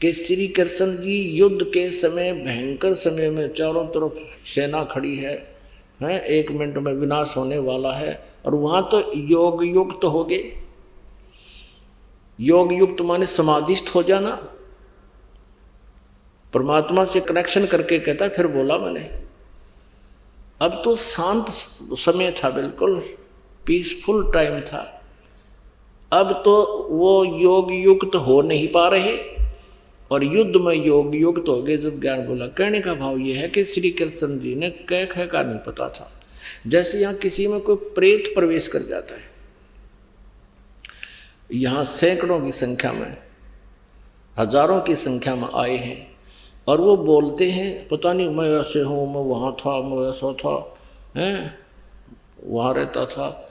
कि श्री कृष्ण जी युद्ध के समय, भयंकर समय में चारों तरफ सेना खड़ी है, 1 मिनट में विनाश होने वाला है, और वहां तो योग युक्त हो गए। योग युक्त माने समाधिस्थ हो जाना, परमात्मा से कनेक्शन करके कहता। फिर बोला मैंने, अब तो शांत समय था, बिल्कुल पीसफुल टाइम था। अब तो वो योग युक्त हो नहीं पा रहे और युद्ध में योग युक्त हो गए। जब ज्ञान बोला, कहने का भाव ये है कि श्री कृष्ण जी ने कह का नहीं पता था। जैसे यहाँ किसी में कोई प्रेत प्रवेश कर जाता है, यहाँ सैकड़ों की संख्या में, हजारों की संख्या में आए हैं, और वो बोलते हैं पता नहीं मैं ऐसे हूँ, मैं वहाँ था, मैं ऐसा था, वहाँ रहता था।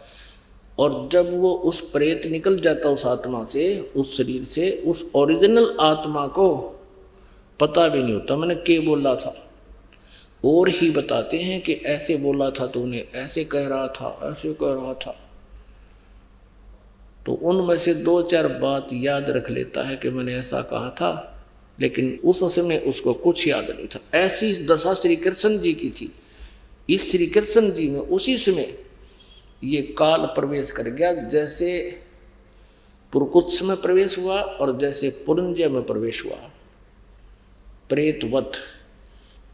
और जब वो उस प्रेत निकल जाता उस आत्मा से, उस शरीर से, उस ओरिजिनल आत्मा को पता भी नहीं होता मैंने क्या बोला था। और ही बताते हैं कि ऐसे बोला था तूने, ऐसे कह रहा था, ऐसे कह रहा था। तो उनमें से 2-4 बात याद रख लेता है कि मैंने ऐसा कहा था, लेकिन उस समय उसको कुछ याद नहीं था। ऐसी दशा श्री कृष्ण जी की थी। इस श्री कृष्ण जी में उसी समय ये काल प्रवेश कर गया, जैसे पुरकुत्स में प्रवेश हुआ और जैसे पुरंजय में प्रवेश हुआ, प्रेतवत,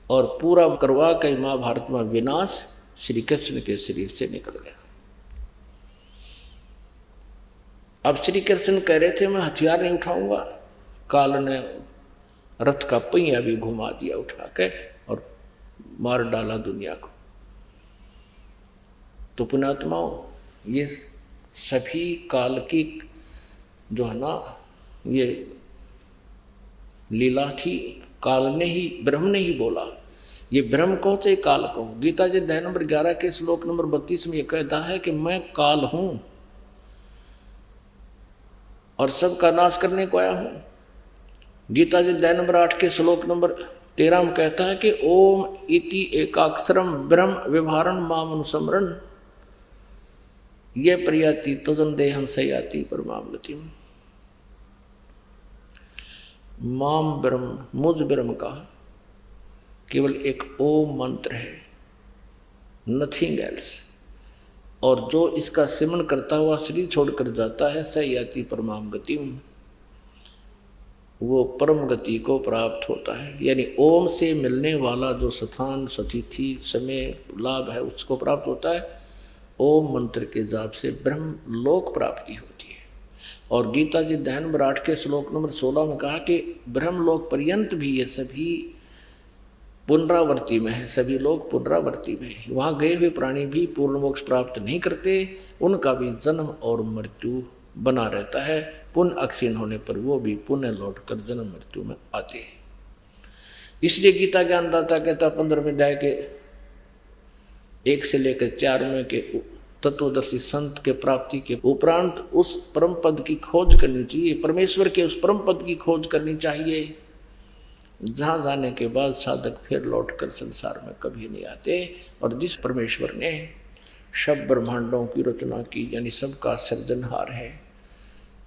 और पूरा करवा के महाभारत में विनाश श्री कृष्ण के शरीर से निकल गया। अब श्री कृष्ण कह रहे थे मैं हथियार नहीं उठाऊंगा, काल ने रथ का पहिया भी घुमा दिया उठा के और मार डाला दुनिया को। तो पुण्यात्माओं, ये सभी काल की जो है ना ये लीला थी। काल ने ही, ब्रह्म ने ही बोला। ये ब्रह्म कौन से काल को? गीता जी अध्याय नंबर 11 के श्लोक नंबर 32 में ये कहता है कि मैं काल हूं और सबका नाश करने को आया हूं। गीता जी अध्याय नंबर 8 के श्लोक नंबर 13 में कहता है कि ओम इति एकाक्षरम ब्रह्म व्यवहारण माम अनुसमरण ये प्रयाति तजन देहम सयाति परमाम गतिम। माम ब्रह्म, मुझ ब्रह्म का केवल एक ओम मंत्र है, नथिंग एल्स। और जो इसका सिमरन करता हुआ शरीर छोड़कर जाता है, सयाति परमाम गतिम, वो परम गति को प्राप्त होता है। यानी ओम से मिलने वाला जो स्थान, सतिथि, समय, लाभ है उसको प्राप्त होता है। ओम मंत्र के जाप से ब्रह्म लोक प्राप्ति होती है। और गीता जी अध्याय नंबर 8 के श्लोक नंबर 16 में कहा कि ब्रह्म लोक पर्यंत भी ये सभी पुनरावर्ती में है, सभी लोग पुनरावर्ती में है। वहाँ गए हुए प्राणी भी पूर्ण मोक्ष प्राप्त नहीं करते, उनका भी जन्म और मृत्यु बना रहता है। पुण्य अक्षीण होने पर वो भी पुण्य लौट कर जन्म मृत्यु में आते हैं। इसलिए गीता ज्ञानदाता कहता 15वें अध्याय के 1 से लेकर 4 में के तत्वदर्शी संत के प्राप्ति के उपरांत उस परम पद की खोज करनी चाहिए, परमेश्वर के उस परम पद की खोज करनी चाहिए, जहाँ जाने के बाद साधक फिर लौटकर संसार में कभी नहीं आते। और जिस परमेश्वर ने सब ब्रह्मांडों की रचना की, यानी सबका सृजनहार है,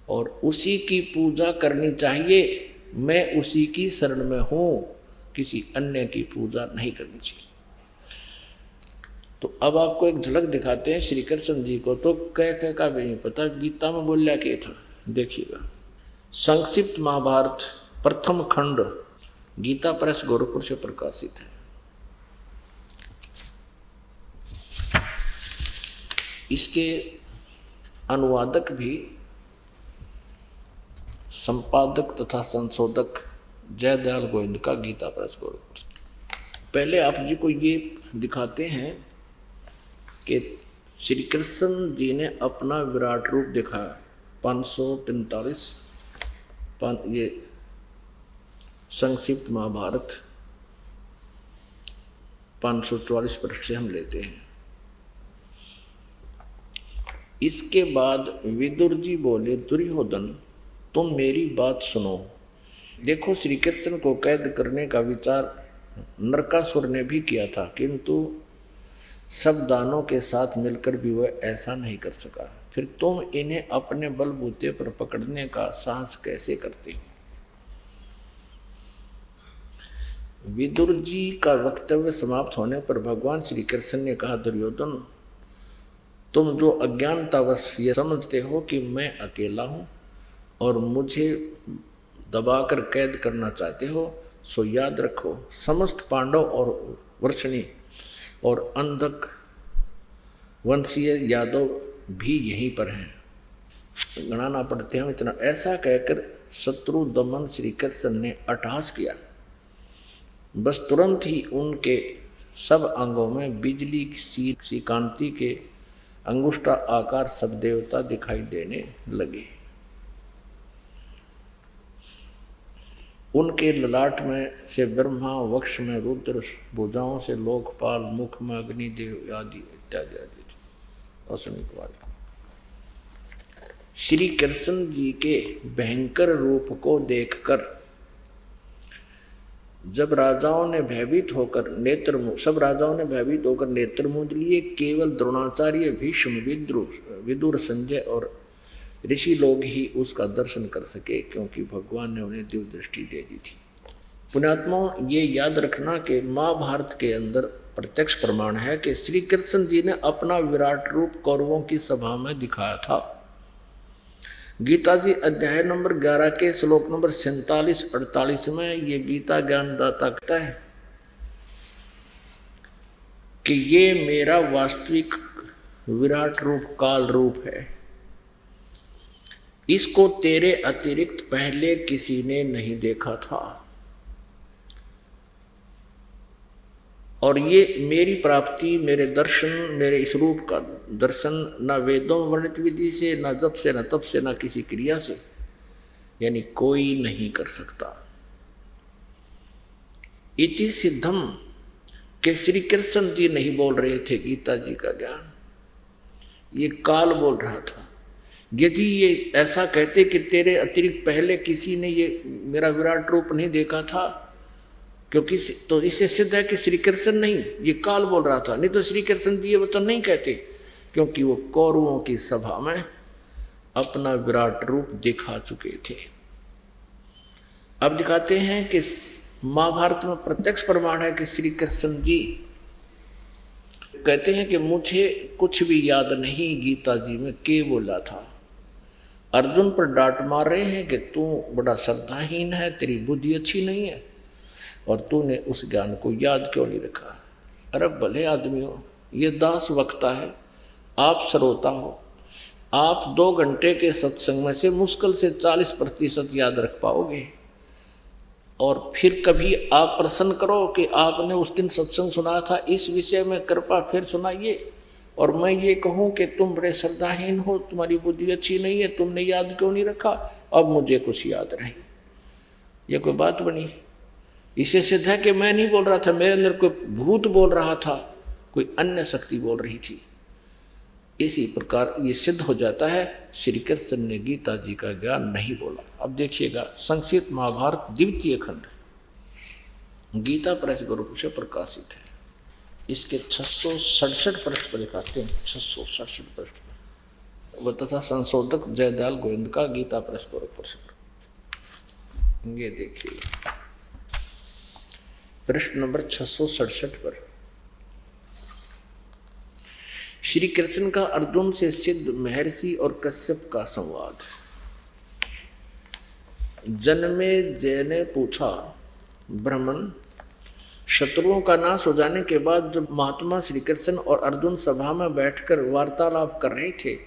और उसी की पूजा करनी चाहिए। मैं उसी की शरण में हूँ, किसी अन्य की पूजा नहीं करनी चाहिए। तो अब आपको एक झलक दिखाते हैं श्री कृष्ण जी को, तो कह का भी नहीं पता गीता में बोलिया क्या था, देखिएगा। संक्षिप्त महाभारत प्रथम खंड गीता प्रेस गोरखपुर से प्रकाशित है। इसके अनुवादक भी, संपादक तथा संशोधक जयदयाल गोविंद का गीता प्रेस गोरखपुर। पहले आप जी को ये दिखाते हैं कि श्री कृष्ण जी ने अपना विराट रूप दिखाया। 543 ये संक्षिप्त महाभारत 544 पृष्ठ से हम लेते हैं। इसके बाद विदुर जी बोले, दुर्योधन तुम मेरी बात सुनो। देखो, श्री कृष्ण को कैद करने का विचार नरकासुर ने भी किया था, किंतु सब दानों के साथ मिलकर भी वह ऐसा नहीं कर सका। फिर तुम इन्हें अपने बलबूते पर पकड़ने का साहस कैसे करते हो? विदुर जी का वक्तव्य समाप्त होने पर भगवान श्री कृष्ण ने कहा, दुर्योधन, तुम जो अज्ञानतावश ये समझते हो कि मैं अकेला हूँ और मुझे दबाकर कैद करना चाहते हो, सो याद रखो, समस्त पांडव और वर्षणी और अंधक वंशीय यादव भी यहीं पर हैं। गणाना पड़ते हैं इतना। ऐसा कहकर शत्रु दमन श्री कृष्ण ने अट्टहास किया। बस तुरंत ही उनके सब अंगों में बिजली सी कांति के अंगुष्ठा आकार सब देवता दिखाई देने लगे। उनके ललाट में से ब्रह्मा, वक्ष में रुद्र, भुजाओं से लोकपाल, मुख में अग्निदेव आदि इत्यादि आदि श्री कृष्ण जी के भयंकर रूप को देखकर सब राजाओं ने भयभीत होकर नेत्र मूंद लिए। केवल द्रोणाचार्य, भीष्म, विदुर, संजय और ऋषि लोग ही उसका दर्शन कर सके, क्योंकि भगवान ने उन्हें दिव्य दृष्टि दे दी थी। पुण्यात्माओं, ये याद रखना कि महाभारत के अंदर प्रत्यक्ष प्रमाण है कि श्री कृष्ण जी ने अपना विराट रूप कौरवों की सभा में दिखाया था। गीता जी अध्याय नंबर 11 के श्लोक नंबर 47-48 में ये गीता ज्ञानदाता कहता है कि ये मेरा वास्तविक विराट रूप काल रूप है, इसको तेरे अतिरिक्त पहले किसी ने नहीं देखा था, और ये मेरी प्राप्ति, मेरे दर्शन, मेरे इस रूप का दर्शन न वेदों वर्णित विधि से, न जप से, न तप से, न किसी क्रिया से, यानी कोई नहीं कर सकता। इति सिद्धम के श्री कृष्ण जी नहीं बोल रहे थे गीता जी का ज्ञान, ये काल बोल रहा था। यदि ये ऐसा कहते कि तेरे अतिरिक्त पहले किसी ने ये मेरा विराट रूप नहीं देखा था, क्योंकि तो इससे सिद्ध है कि श्री कृष्ण नहीं, ये काल बोल रहा था। नहीं तो श्री कृष्ण जी ये वचन नहीं कहते, क्योंकि वो कौरवों की सभा में अपना विराट रूप दिखा चुके थे। अब दिखाते हैं कि महाभारत में प्रत्यक्ष प्रमाण है कि श्री कृष्ण जी कहते हैं कि मुझे कुछ भी याद नहीं गीता जी में के बोला था। अर्जुन पर डांट मार रहे हैं कि तू बड़ा श्रद्धाहीन है, तेरी बुद्धि अच्छी नहीं है और तूने उस ज्ञान को याद क्यों नहीं रखा। अरे भले आदमियों, ये दास वक्ता है, आप श्रोता हो, आप 2 घंटे के सत्संग में से मुश्किल से 40% याद रख पाओगे, और फिर कभी आप प्रश्न करो कि आपने उस दिन सत्संग सुना था, इस विषय में कृपा फिर सुनाइए, और मैं ये कहूँ कि तुम बड़े श्रद्धाहीन हो, तुम्हारी बुद्धि अच्छी नहीं है, तुमने याद क्यों नहीं रखा, अब मुझे कुछ याद नहीं। ये कोई बात बनी? इसे सिद्ध है कि मैं नहीं बोल रहा था, मेरे अंदर कोई भूत बोल रहा था, कोई अन्य शक्ति बोल रही थी। इसी प्रकार ये सिद्ध हो जाता है श्री कृष्ण ने गीता जी का ज्ञान नहीं बोला। अब देखिएगा, संक्षिप्त महाभारत द्वितीय खंड गीता प्रेस ग्रुप से प्रकाशित है। इसके 667 पृष्ठ पर दिखाते हैं, 667 पृष्ठ वो तथा संशोधक जयदयाल गोविंद का गीता प्रेस ग्रुप पर। ये देखिए पृष्ठ नंबर 667 पर श्री कृष्ण का अर्जुन से सिद्ध महर्षि और कश्यप का संवाद। जन्मेजय ने पूछा, ब्राह्मण, शत्रुओं का नाश हो जाने के बाद जब महात्मा श्री कृष्ण और अर्जुन सभा में बैठकर वार्तालाप कर रहे थे,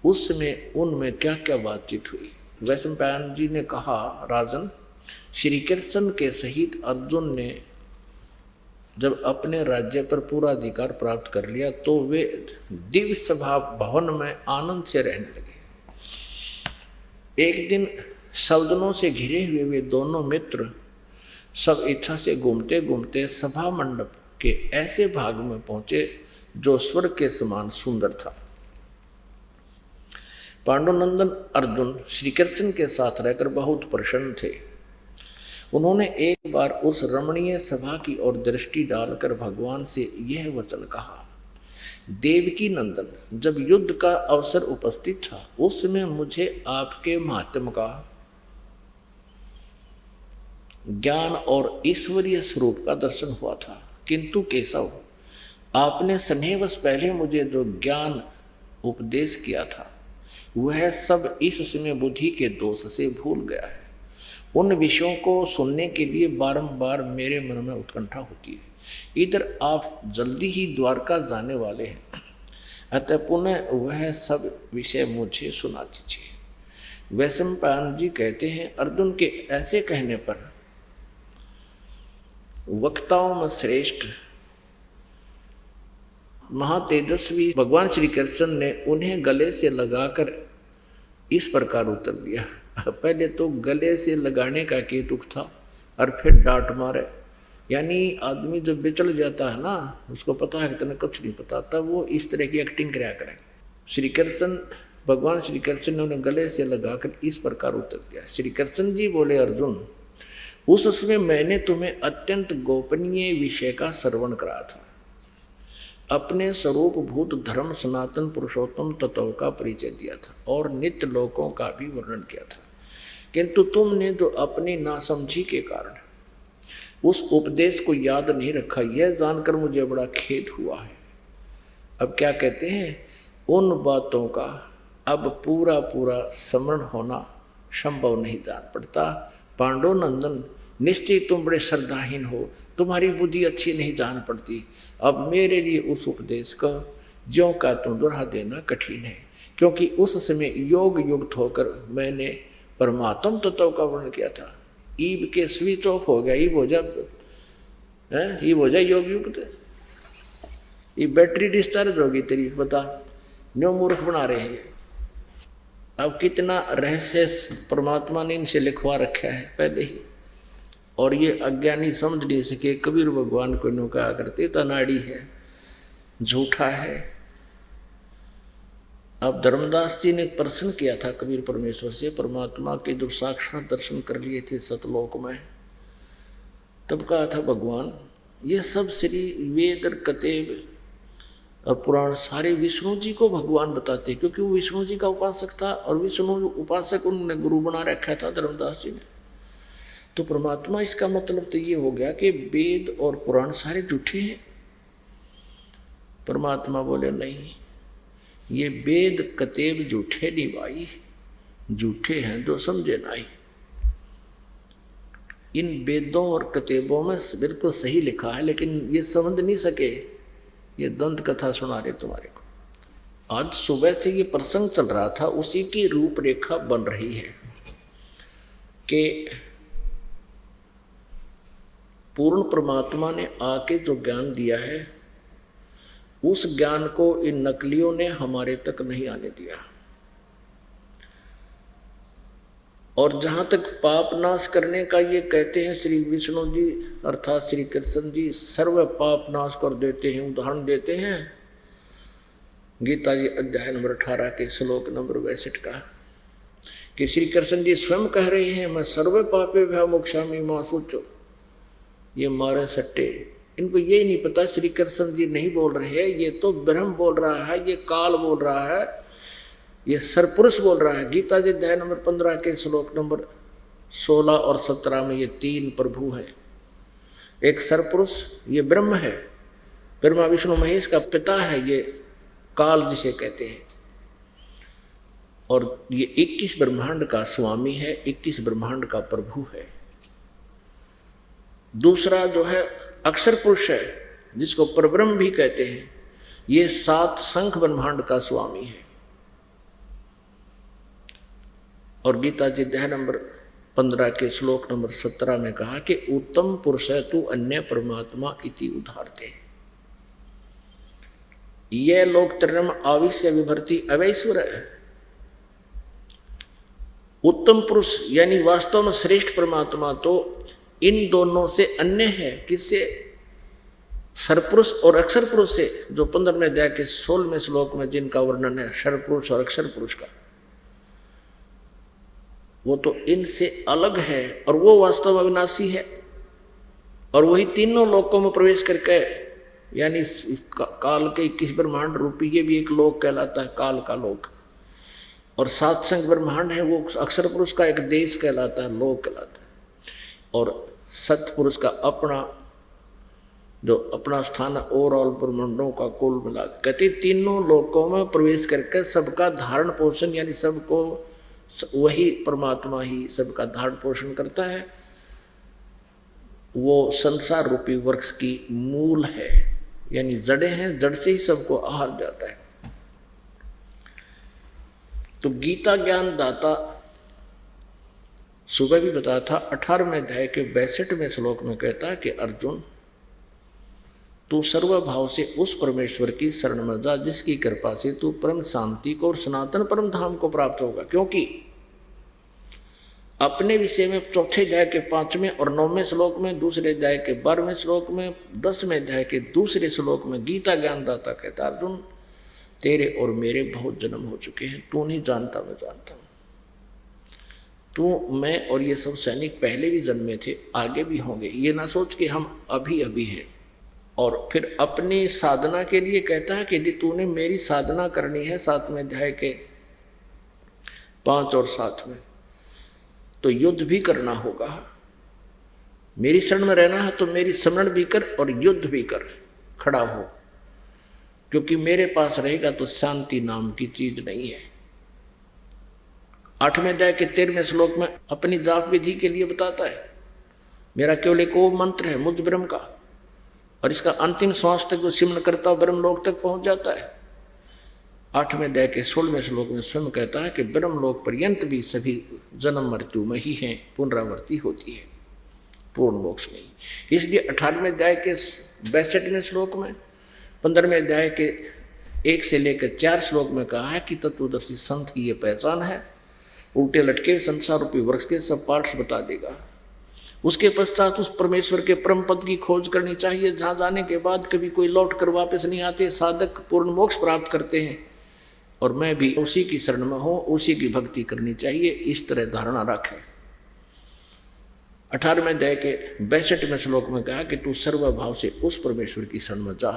उसमें उनमें क्या क्या बातचीत हुई? वैशंपायन जी ने कहा, राजन, श्री कृष्ण के सहित अर्जुन ने जब अपने राज्य पर पूरा अधिकार प्राप्त कर लिया तो वे दिव्य सभा भवन में आनंद से रहने लगे। एक दिन सवजनों से घिरे हुए वे दोनों मित्र सब इच्छा से घूमते घूमते सभा मंडप के ऐसे भाग में पहुंचे जो स्वर्ग के समान सुंदर था। पांडुनंदन अर्जुन श्री कृष्ण के साथ रहकर बहुत प्रसन्न थे। उन्होंने एक बार उस रमणीय सभा की ओर दृष्टि डालकर भगवान से यह वचन कहा, देवकी नंदन, जब युद्ध का अवसर उपस्थित था उसमें मुझे आपके महात्म्य का ज्ञान और ईश्वरीय स्वरूप का दर्शन हुआ था। किंतु केशव, आपने स्नेहवश पहले मुझे जो ज्ञान उपदेश किया था वह सब इस समय बुद्धि के दोष से भूल गया है। उन विषयों को सुनने के लिए बारंबार मेरे मन में उत्कंठा होती है। इधर आप जल्दी ही द्वारका जाने वाले हैं, अतः पुनः वह सब विषय मुझे सुना दीजिए। वैशंपायन जी कहते हैं, अर्जुन के ऐसे कहने पर वक्ताओं में श्रेष्ठ महातेजस्वी भगवान श्री कृष्ण ने उन्हें गले से लगाकर इस प्रकार उत्तर दिया। पहले तो गले से लगाने का केतुक था और फिर डांट मारे। यानी आदमी जब बिचल जाता है ना, उसको पता है कि तुम्हें कुछ नहीं पता, तब वो इस तरह की एक्टिंग कराया करें। श्री कृष्ण, भगवान श्री कृष्ण ने उन्हें गले से लगाकर इस प्रकार उत्तर दिया। श्री कृष्ण जी बोले, अर्जुन, उस समय मैंने तुम्हें अत्यंत गोपनीय विषय का श्रवण करा था। अपने स्वरूप भूत धर्म सनातन पुरुषोत्तम तत्व का परिचय दिया था और नित्य लोकों का भी वर्णन किया था। किंतु तुमने जो अपनी नासमझी के कारण उस उपदेश को याद नहीं रखा, यह जानकर मुझे बड़ा खेद हुआ है। अब क्या कहते हैं, उन बातों का अब पूरा पूरा स्मरण होना संभव नहीं जान पड़ता। पांडुनंदन, निश्चय तुम बड़े श्रद्धाहीन हो, तुम्हारी बुद्धि अच्छी नहीं जान पड़ती। अब मेरे लिए उस उपदेश का ज्यों का तुम दोहरा देना कठिन है, क्योंकि उस समय योग युक्त होकर मैंने परमात्म तत्व का वर्णन किया था। ईब के स्विच ऑफ हो गया, ईब हो जा योग युक्त, ये बैटरी डिस्चार्ज होगी तेरी, बता न्यू मूर्ख बना रहे हैं। अब कितना रहस्य परमात्मा ने इनसे लिखवा रखा है पहले ही, और ये अज्ञानी समझ नहीं सके। कबीर भगवान को नो कहा करते तो नाड़ी है, झूठा है। अब धर्मदास जी ने एक प्रश्न किया था कबीर परमेश्वर से, परमात्मा के जब साक्षात दर्शन कर लिए थे सतलोक में, तब कहा था, भगवान ये सब श्री वेद और कतेब और पुराण सारे विष्णु जी को भगवान बताते, क्योंकि वो विष्णु जी का उपासक था और विष्णु उपासक उन्होंने गुरु बना रखा था धर्मदास जी ने। तो परमात्मा, इसका मतलब तो ये हो गया कि वेद और पुराण सारे झूठे हैं। परमात्मा बोले, नहीं, ये वेद कतेब झूठे नहीं भाई, झूठे हैं जो समझे नहीं। इन वेदों और कतेबों में बिल्कुल सही लिखा है, लेकिन ये समझ नहीं सके। ये दंत कथा सुना रहे तुम्हारे को। आज सुबह से ये प्रसंग चल रहा था, उसी की रूपरेखा बन रही है कि पूर्ण परमात्मा ने आके जो ज्ञान दिया है, उस ज्ञान को इन नकलियों ने हमारे तक नहीं आने दिया। और जहाँ तक पाप नाश करने का ये कहते हैं श्री विष्णु जी अर्थात श्री कृष्ण जी सर्व पाप नाश कर देते हैं, उदाहरण देते हैं गीता जी अध्याय नंबर 18 के श्लोक नंबर 62 का, कि श्री कृष्ण जी स्वयं कह रहे हैं, मैं सर्व पापे भय मोक्षामि मां सोचो। ये मारे सट्टे, इनको ये नहीं पता श्री कृष्ण जी नहीं बोल रहे हैं, ये तो ब्रह्म बोल रहा है, ये काल बोल रहा है, ये सरपुरुष बोल रहा है। गीता जी अध्याय नंबर 15 के श्लोक नंबर 16 और 17 में ये तीन प्रभु हैं। एक सरपुरुष ये ब्रह्म है, ब्रह्मा विष्णु महेश का पिता है, ये काल जिसे कहते हैं, और ये 21 ब्रह्मांड का स्वामी है, 21 ब्रह्मांड का प्रभु है। दूसरा जो है अक्षर पुरुष है, जिसको परब्रह्म भी कहते हैं, ये 7 संख ब्रह्मांड का स्वामी है। और गीता जी अध्याय नंबर 15 के श्लोक नंबर 17 में कहा कि उत्तम पुरुष है तू अन्य परमात्मा इति उदाहरते। यह लोक त्रयम आविश्य विभर्ति अवैश्वर है। उत्तम पुरुष यानी वास्तव में श्रेष्ठ परमात्मा तो इन दोनों से अन्य है। किससे? सरपुरुष और अक्षर पुरुष से, जो 15वें अध्याय के 16वें श्लोक में जिनका वर्णन है सरपुरुष और अक्षर पुरुष का, वो तो इनसे अलग है और वो वास्तव में अविनाशी है। और वही तीनों लोकों में प्रवेश करके, यानी काल के 21 ब्रह्मांड रूपी ये भी एक लोक कहलाता है, काल का लोक। और 7 संख ब्रह्मांड है, वो अक्षर पुरुष का एक देश कहलाता है, लोक कहलाता है। और सतपुरुष का अपना जो अपना स्थान ओवरऑल ब्रह्मांडों का कुल मिला, कहते तीनों लोकों में प्रवेश करके सबका धारण पोषण, यानी सबको वही परमात्मा ही सबका धारण पोषण करता है। वो संसार रूपी वृक्ष की मूल है, यानी जड़ें हैं, जड़ से ही सबको आहार जाता है। तो गीता ज्ञान दाता सुबह भी बताया था, 18वें अध्याय के 62वें श्लोक में कहता है कि अर्जुन तू सर्वभाव से उस परमेश्वर की शरण में जा जिसकी कृपा से तू परम शांति को और सनातन परम धाम को प्राप्त होगा। क्योंकि अपने विषय में चौथे अध्याय के 5वें और 9वें श्लोक में, दूसरे अध्याय के 12वें श्लोक में, 10वें अध्याय के दूसरे श्लोक में गीता ज्ञानदाता कहता अर्जुन तेरे और मेरे बहुत जन्म हो चुके हैं, तू नहीं जानता मैं जानता हूं। तू मैं और ये सब सैनिक पहले भी जन्मे थे, आगे भी होंगे। ये ना सोच कि हम अभी अभी हैं। और फिर अपनी साधना के लिए कहता है कि यदि तूने मेरी साधना करनी है 7वें अध्याय के 5 और 7 में, तो युद्ध भी करना होगा। मेरी शरण में रहना है तो मेरी स्मरण भी कर और युद्ध भी कर, खड़ा हो, क्योंकि मेरे पास रहेगा तो शांति नाम की चीज नहीं है। 8वें अध्याय के 13वें श्लोक में अपनी जाप विधि के लिए बताता है, मेरा केवल एक वो मंत्र है मुझ ब्रह्म का, और इसका अंतिम श्वास तक जो सिमरण करता है ब्रह्म लोक तक पहुंच जाता है। 8वें अध्याय के 16वें श्लोक में स्वयं कहता है कि ब्रह्म लोक पर्यंत भी सभी जन्म मृत्यु में ही हैं, पुनरावृत्ति होती है, पूर्ण मोक्ष नहीं। इसलिए 18वें अध्याय के 62वें श्लोक में, 15वें अध्याय के 1 से लेकर 4 श्लोक में कहा है कि तत्वदर्शी संत की ये पहचान है, उल्टे लटके संसार रूपी वृक्ष के सब पार्ट्स बता देगा। उसके पश्चात उस परमेश्वर के परम पद की खोज करनी चाहिए, जहाँ जाने के बाद कभी कोई लौट कर वापस नहीं आते, साधक पूर्ण मोक्ष प्राप्त करते हैं। और मैं भी उसी की शरण में हूँ, उसी की भक्ति करनी चाहिए, इस तरह धारणा रखे। 18वें अध्याय के 62वें श्लोक में कहा कि तू सर्वभाव से उस परमेश्वर की शरण में जा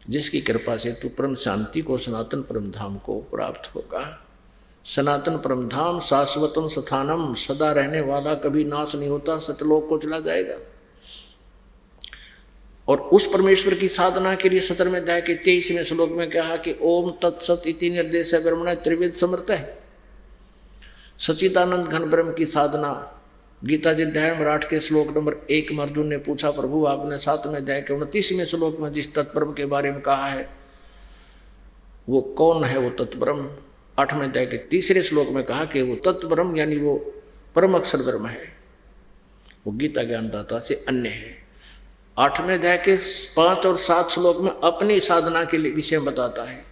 जिसकी कृपा से तू परम शांति को, सनातन परम धाम को प्राप्त होगा। सनातन परम धाम शाश्वतम स्थानम, सदा रहने वाला, कभी नाश नहीं होता, सतलोक को चला जाएगा। और उस परमेश्वर की साधना के लिए 17वें अध्याय के 23वें श्लोक में कहा कि ओम तत्सत इति निर्देश ब्रह्मण त्रिविध समर्थ है। सच्चिदानंद घन ब्रह्म की साधना गीता जी अध्याय नंबर 8 के श्लोक नंबर 1 में अर्जुन ने पूछा, प्रभु आपने 7वें अध्याय के 29वें श्लोक में जिस तत्ब्रह्म के बारे में कहा है वो कौन है? वो तत्ब्रह्म 8वें अध्याय के 3 श्लोक में कहा कि वो तत्ब्रह्म यानी वो परम अक्षर ब्रह्म है, वो गीता ज्ञानदाता से अन्य है। 8वें अध्याय के 5 और 7 श्लोक में अपनी साधना के विषय बताता है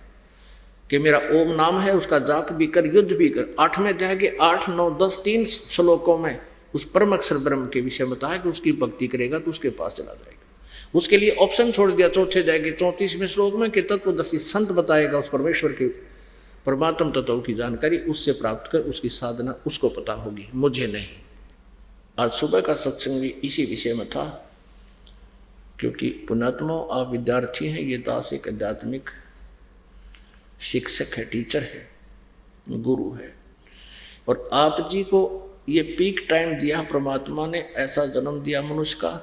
कि मेरा ओम नाम है, उसका जाप भी कर, युद्ध भी कर। 8वें अध्याय के 8, 9, 10 3 श्लोकों में उस परम अक्षर ब्रह्म के विषय बताया कि उसकी भक्ति करेगा तो उसके पास चला जाएगा। उसके लिए ऑप्शन छोड़ दिया चौथे अध्याय के 34वें श्लोक में कि तत्वदर्शी संत बताएगा उस परमेश्वर के परमात्म तत्व की जानकारी, उससे प्राप्त कर उसकी साधना उसको पता होगी, मुझे नहीं। आज सुबह का सत्संग भी इसी विषय में था, क्योंकि पुणात्मा आप विद्यार्थी हैं, ये दास एक आध्यात्मिक शिक्षक है, टीचर है, गुरु है, और आप जी को ये पीक टाइम दिया परमात्मा ने, ऐसा जन्म दिया मनुष्य का,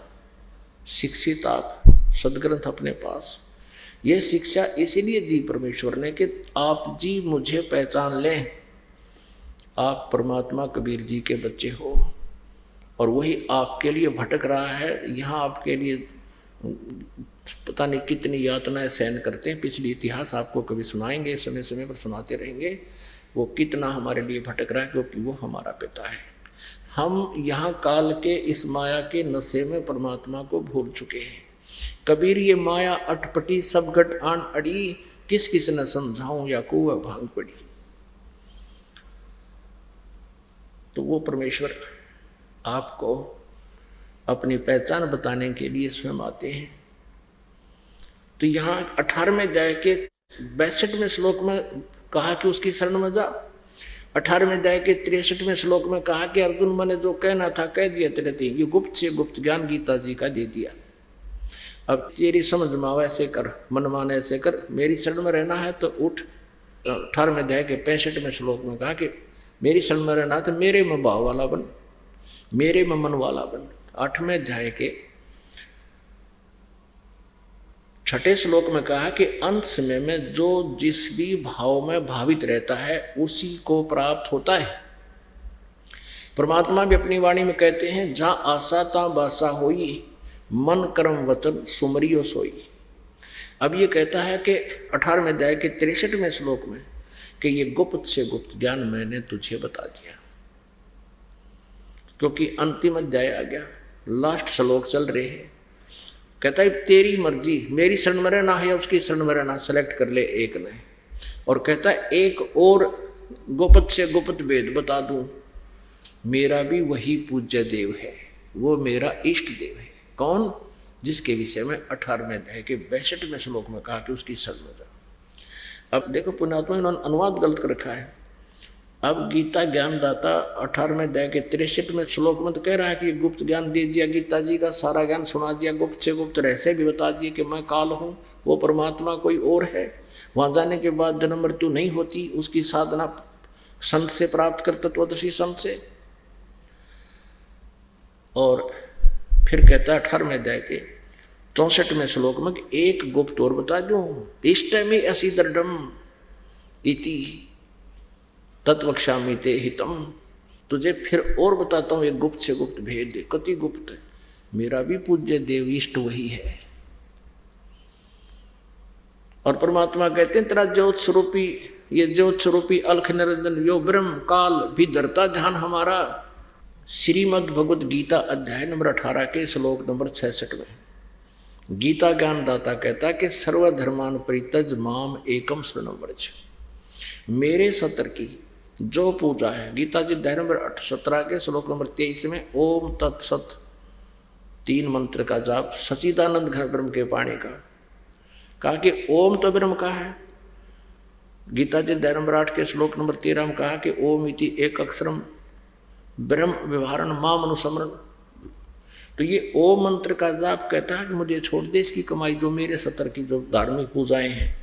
शिक्षित आप, सदग्रंथ अपने पास। ये शिक्षा इसीलिए दी परमेश्वर ने कि आप जी मुझे पहचान लें, आप परमात्मा कबीर जी के बच्चे हो, और वही आपके लिए भटक रहा है। यहाँ आपके लिए पता नहीं कितनी यातनाएं सहन करते हैं, पिछली इतिहास आपको कभी सुनाएंगे, समय समय पर सुनाते रहेंगे, वो कितना हमारे लिए भटक रहा है, क्योंकि वो हमारा पिता है। हम यहाँ काल के इस माया के नशे में परमात्मा को भूल चुके हैं। कबीर ये माया अटपटी सब घट आन अड़ी, किस किस न समझाऊं या को भांग पड़ी। तो वो परमेश्वर आपको अपनी पहचान बताने के लिए स्वयं आते हैं। तो यहाँ 18वें अध्याय के 62वें श्लोक में कहा कि उसकी शरण में जा। 18वें अध्याय के 63वें श्लोक में कहा कि अर्जुन मैंने जो कहना था कह दिया तेरे थी, ये गुप्त से गुप्त ज्ञान गीता जी का दे दिया। अब तेरी समझ में आवा ऐसे कर, मन माने ऐसे कर, मेरी शरण में रहना है तो उठ। 18वें अध्याय के 65वें श्लोक में कहा कि मेरी शरण में रहना है तो मेरे में भाव वाला बन। मेरे में मन वाला बन। 8वें अध्याय के 6ठे श्लोक में कहा कि अंत समय में जो जिस भी भाव में भावित रहता है उसी को प्राप्त होता है। परमात्मा भी अपनी वाणी में कहते हैं, जहाँ आशा ता बासा होई, मन कर्म वचन सुमरियो सोई। अब ये कहता है कि 18वें अध्याय के 63वें श्लोक में कि ये गुप्त से गुप्त ज्ञान मैंने तुझे बता दिया, क्योंकि अंतिम अध्याय आ गया, लास्ट श्लोक चल रहे हैं। कहता है तेरी मर्जी, मेरी शरण में रहना है या उसकी शरण में रहना, सेलेक्ट कर ले एक ने। और कहता है एक और गुप्त से गुप्त भेद बता दूं, मेरा भी वही पूज्य देव है, वो मेरा इष्ट देव है। कौन? जिसके विषय में 18वें अध्याय के 62वें श्लोक में कहा कि उसकी शरण में जाओ। अब देखो पुण्यात्मा, इन्होंने अनुवाद गलत कर रखा है। अब गीता ज्ञानदाता 18वें अध्याय के 63वें श्लोक में तो कह रहा है कि गुप्त ज्ञान दे दिया, गीता जी का सारा ज्ञान सुना दिया, गुप्त से गुप्त रहस्य भी बता दिए कि मैं काल हूँ, वो परमात्मा कोई और है, वहाँ जाने के बाद जन्म मृत्यु नहीं होती, उसकी साधना संत से प्राप्त कर, तत्वदर्शी संत से। और फिर कहता है 18वें अध्याय के 64वें श्लोक में कि एक गुप्त और बता दूं, इष्टमि असि दृढ़म इति तत्वक्षामि ते हितम। तुझे फिर और बताता हूं एक गुप्त से गुप्त भेद। कति गुप्त है? मेरा भी पूज्य देव इष्ट वही है। और परमात्मा कहते हैं तेरा ज्योत स्वरूपी, ये ज्योत स्वरूपी अलख निरंजन यो ब्रह्म काल भी धरता ध्यान हमारा। श्रीमद् भगवत गीता अध्याय नंबर 18 के श्लोक नंबर 66 में गीता ज्ञानदाता कहता है कि सर्वधर्मान परित्यज माम एकम शरणम व्रज। मेरे सत्र की जो पूजा है, गीता जी अध्याय नंबर 17 के श्लोक नंबर 23 में ओम तत्सत 3 मंत्र का जाप सच्चिदानंद घन ब्रह्म के पाणी का कहा कि ओम तो ब्रह्म का है। गीता जी अध्याय नंबर 8 के श्लोक नंबर 13 में कहा कि ओम इति एक अक्षरम ब्रह्म व्यवहारण माम अनुसमरण। तो ये ओम मंत्र का जाप कहता है कि मुझे छोड़ दे, इसकी कमाई दो, मेरे सत्र की जो धार्मिक पूजाएं हैं,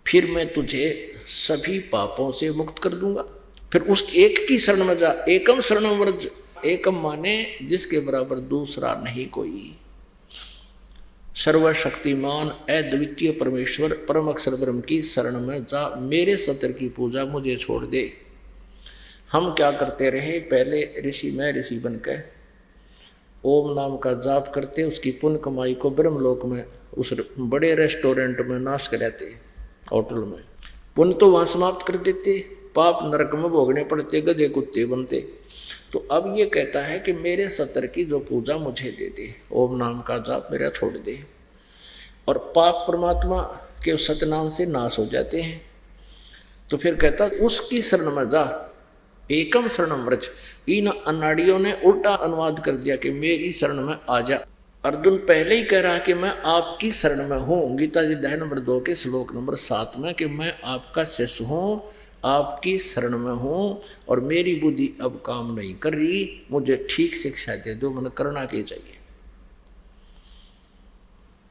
फिर मैं तुझे सभी पापों से मुक्त कर दूंगा। फिर उस एक की शरण में जा, एकम शरणम व्रज। एकम माने जिसके बराबर दूसरा नहीं कोई, सर्वशक्तिमान अद्वितीय परमेश्वर परम अक्षर ब्रह्म की शरण में जा, मेरे सत्र की पूजा मुझे छोड़ दे। हम क्या करते रहे, पहले ऋषि में ऋषि बनकर ओम नाम का जाप करते, उसकी पुण्य कमाई को ब्रह्मलोक में उस बड़े रेस्टोरेंट में नाश कराते, होटल में पुण्य तो वहाँ समाप्त कर देते, पाप नरक में भोगने पड़ते, गधे कुत्ते बनते। तो अब ये कहता है कि मेरे सत्र की जो पूजा मुझे दे दे, ओम नाम का जाप मेरा छोड़ दे, और पाप परमात्मा के सतनाम से नाश हो जाते हैं। तो फिर कहता उसकी शरण में जा, एकम शरणम व्रज। इन अनाड़ियों ने उल्टा अनुवाद कर दिया कि मेरी शरण में आ जा। अर्जुन पहले ही कह रहा कि मैं आपकी शरण में हूँ, गीता जी अध्याय नंबर 2 के श्लोक नंबर 7 में, कि मैं आपका शिष्य हूँ, आपकी शरण में हूँ, और मेरी बुद्धि अब काम नहीं कर रही, मुझे ठीक शिक्षा दे दो, मैंने करना क्या चाहिए।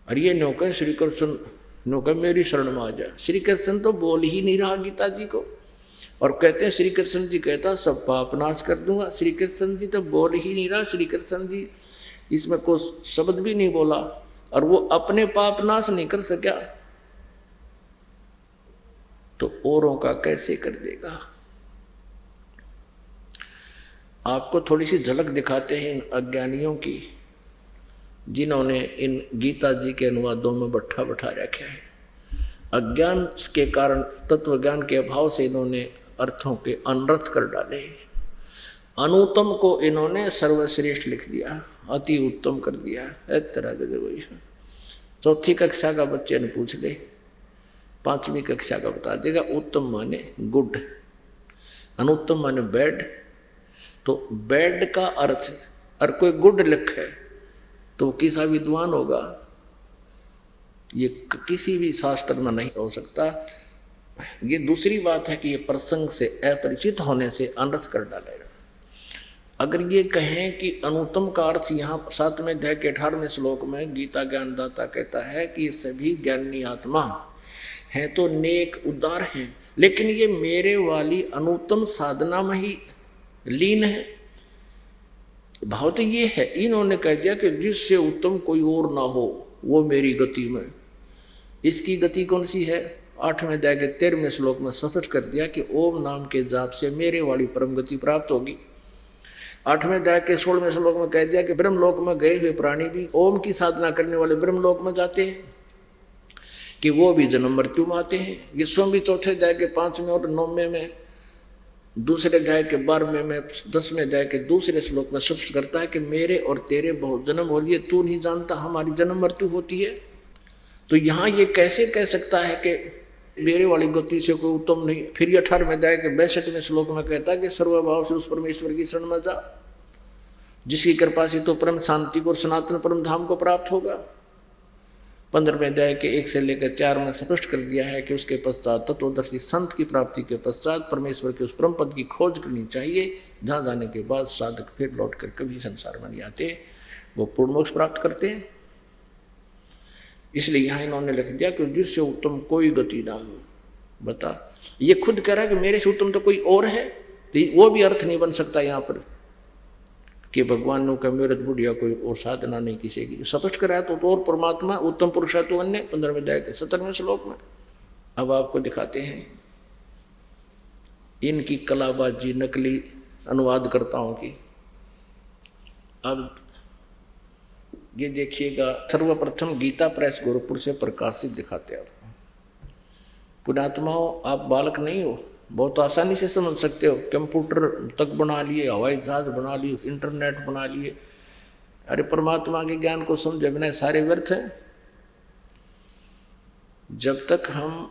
और ये नौका श्री कृष्ण नौका मेरी शरण में आ जा। श्री कृष्ण तो बोल ही नहीं रहा गीता जी को, और कहते हैं श्री कृष्ण जी कहता सब पाप नाश कर दूंगा। श्री कृष्ण जी तो बोल ही नहीं रहा, श्री कृष्ण जी इसमें कोई शब्द भी नहीं बोला, और वो अपने पाप नाश नहीं कर सका तो औरों का कैसे कर देगा। आपको थोड़ी सी झलक दिखाते हैं इन अज्ञानियों की, जिन्होंने इन गीता जी के अनुवादों में बैठा बैठा रखा है। अज्ञान के कारण, तत्व ज्ञान के अभाव से इन्होंने अर्थों के अनर्थ कर डाले। अनुत्तम को इन्होंने सर्वश्रेष्ठ लिख दिया, अति उत्तम कर दिया। एक तरह के वही 4ठी कक्षा का बच्चे ने पूछ ले, 5वीं कक्षा का बता देगा। उत्तम माने गुड, अनुत्तम माने बैड। तो बैड का अर्थ और कोई गुड लिखे तो किसा विद्वान होगा, ये किसी भी शास्त्र में नहीं हो सकता। ये दूसरी बात है कि ये प्रसंग से अपरिचित होने से अनर्थ कर डालेगा। अगर ये कहें कि अनुत्तम का अर्थ यहाँ 7वें अध्याय के 18वें श्लोक में गीता ज्ञानदाता कहता है कि ये सभी ज्ञानी आत्मा हैं तो नेक उदार हैं, लेकिन ये मेरे वाली अनुत्तम साधना में ही लीन है, भाव तो ये है, इन्होंने कह दिया कि जिससे उत्तम कोई और ना हो वो मेरी गति में। इसकी गति कौन सी है? 8वें अध्याय के 13वें श्लोक में स्पष्ट कर दिया कि ओम नाम के जाप से मेरे वाली परम गति प्राप्त होगी। 8वें अध्याय के 16वें श्लोक में कह दिया कि ब्रह्मलोक में गए हुए प्राणी भी ओम की साधना करने वाले ब्रह्मलोक में जाते हैं, कि वो भी जन्म मृत्यु में आते हैं। ये स्वयं चौथे अध्याय के 5वें और 9वें में, दूसरे अध्याय के 12वें में, 10वें अध्याय के दूसरे श्लोक में स्पष्ट करता है कि मेरे और तेरे बहुत जन्म हो लिए, तू नहीं जानता हमारी जन्म मृत्यु होती है। तो यहाँ ये कैसे कह सकता है कि मेरे वाली गति से कोई उत्तम नहीं? फिर ये 18वें अध्याय के 62वें श्लोक में कहता है कि सर्वभाव से उस परमेश्वर की शरण में जा, जिसकी कृपा से तो परम शांति को और सनातन परम धाम को प्राप्त होगा। 15वें अध्याय के 1 से लेकर 4 में स्पष्ट कर दिया है कि उसके पश्चात तत्वदर्शी संत की प्राप्ति के पश्चात परमेश्वर के उस परम पद की खोज करनी चाहिए, जहाँ जाने के बाद साधक फिर लौटकर कभी संसार में नहीं आते, वो पूर्ण मोक्ष प्राप्त करते हैं। इसलिए यहाँ इन्होंने लिख दिया कि जिससे उत्तम कोई गति ना हो। बता, ये खुद कह रहा है कि मेरे से उत्तम तो कोई और है, तो वो भी अर्थ नहीं बन सकता यहाँ पर कि भगवान ने कहा मेरे बुढ़िया कोई और साधना नहीं किसी की। स्पष्ट कराया तो और परमात्मा उत्तम पुरुष है तो अन्य, 15वें अध्याय के 17वें श्लोक में। अब आपको दिखाते हैं इनकी कलाबाजी, नकली अनुवादकर्ताओं की। अब ये देखिएगा, सर्वप्रथम गीता प्रेस गोरखपुर से प्रकाशित दिखाते हैं आपको। पुण्यात्माओं, आप बालक नहीं हो, बहुत आसानी से समझ सकते हो। कंप्यूटर तक बना लिए, हवाई जहाज बना लिए, इंटरनेट बना लिए। अरे परमात्मा के ज्ञान को समझे बिना सारे व्यर्थ हैं। जब तक हम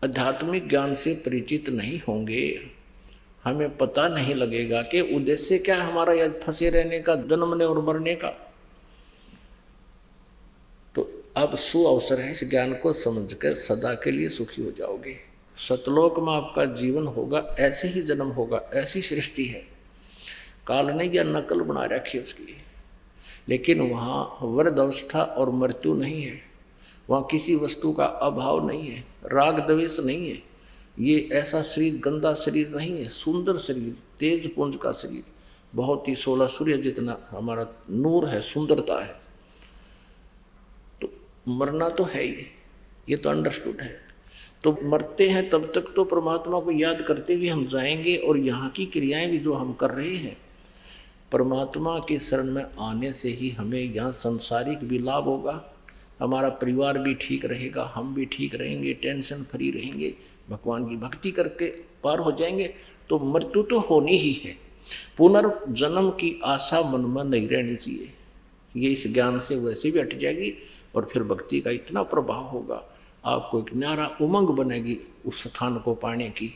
आध्यात्मिक ज्ञान से परिचित नहीं होंगे, हमें पता नहीं लगेगा कि उद्देश्य क्या है हमारा यह फंसे रहने का, जन्मने और मरने का। तो अब सुअवसर है, इस ज्ञान को समझकर सदा के लिए सुखी हो जाओगे। सतलोक में आपका जीवन होगा, ऐसे ही जन्म होगा, ऐसी सृष्टि है। काल ने यह नकल बना रखी उसकी, लेकिन वहाँ वृद्धावस्था और मृत्यु नहीं है, वहाँ किसी वस्तु का अभाव नहीं है, राग द्वेष नहीं है। ये ऐसा शरीर गंदा शरीर नहीं है, सुंदर शरीर, तेज पुंज का शरीर, बहुत ही 16 सूर्य जितना हमारा नूर है, सुंदरता है। तो मरना तो है ही, ये तो अंडरस्टूड है। तो मरते हैं तब तक तो परमात्मा को याद करते हुए हम जाएंगे, और यहाँ की क्रियाएं भी जो हम कर रहे हैं, परमात्मा के शरण में आने से ही हमें यहाँ संसारिक भी लाभ होगा, हमारा परिवार भी ठीक रहेगा, हम भी ठीक रहेंगे, टेंशन फ्री रहेंगे, भगवान की भक्ति करके पार हो जाएंगे। तो मृत्यु तो होनी ही है, पुनर्जन्म की आशा मन में नहीं रहनी चाहिए। ये इस ज्ञान से वैसे भी हट जाएगी, और फिर भक्ति का इतना प्रभाव होगा, आपको एक न्यारा उमंग बनेगी उस स्थान को पाने की।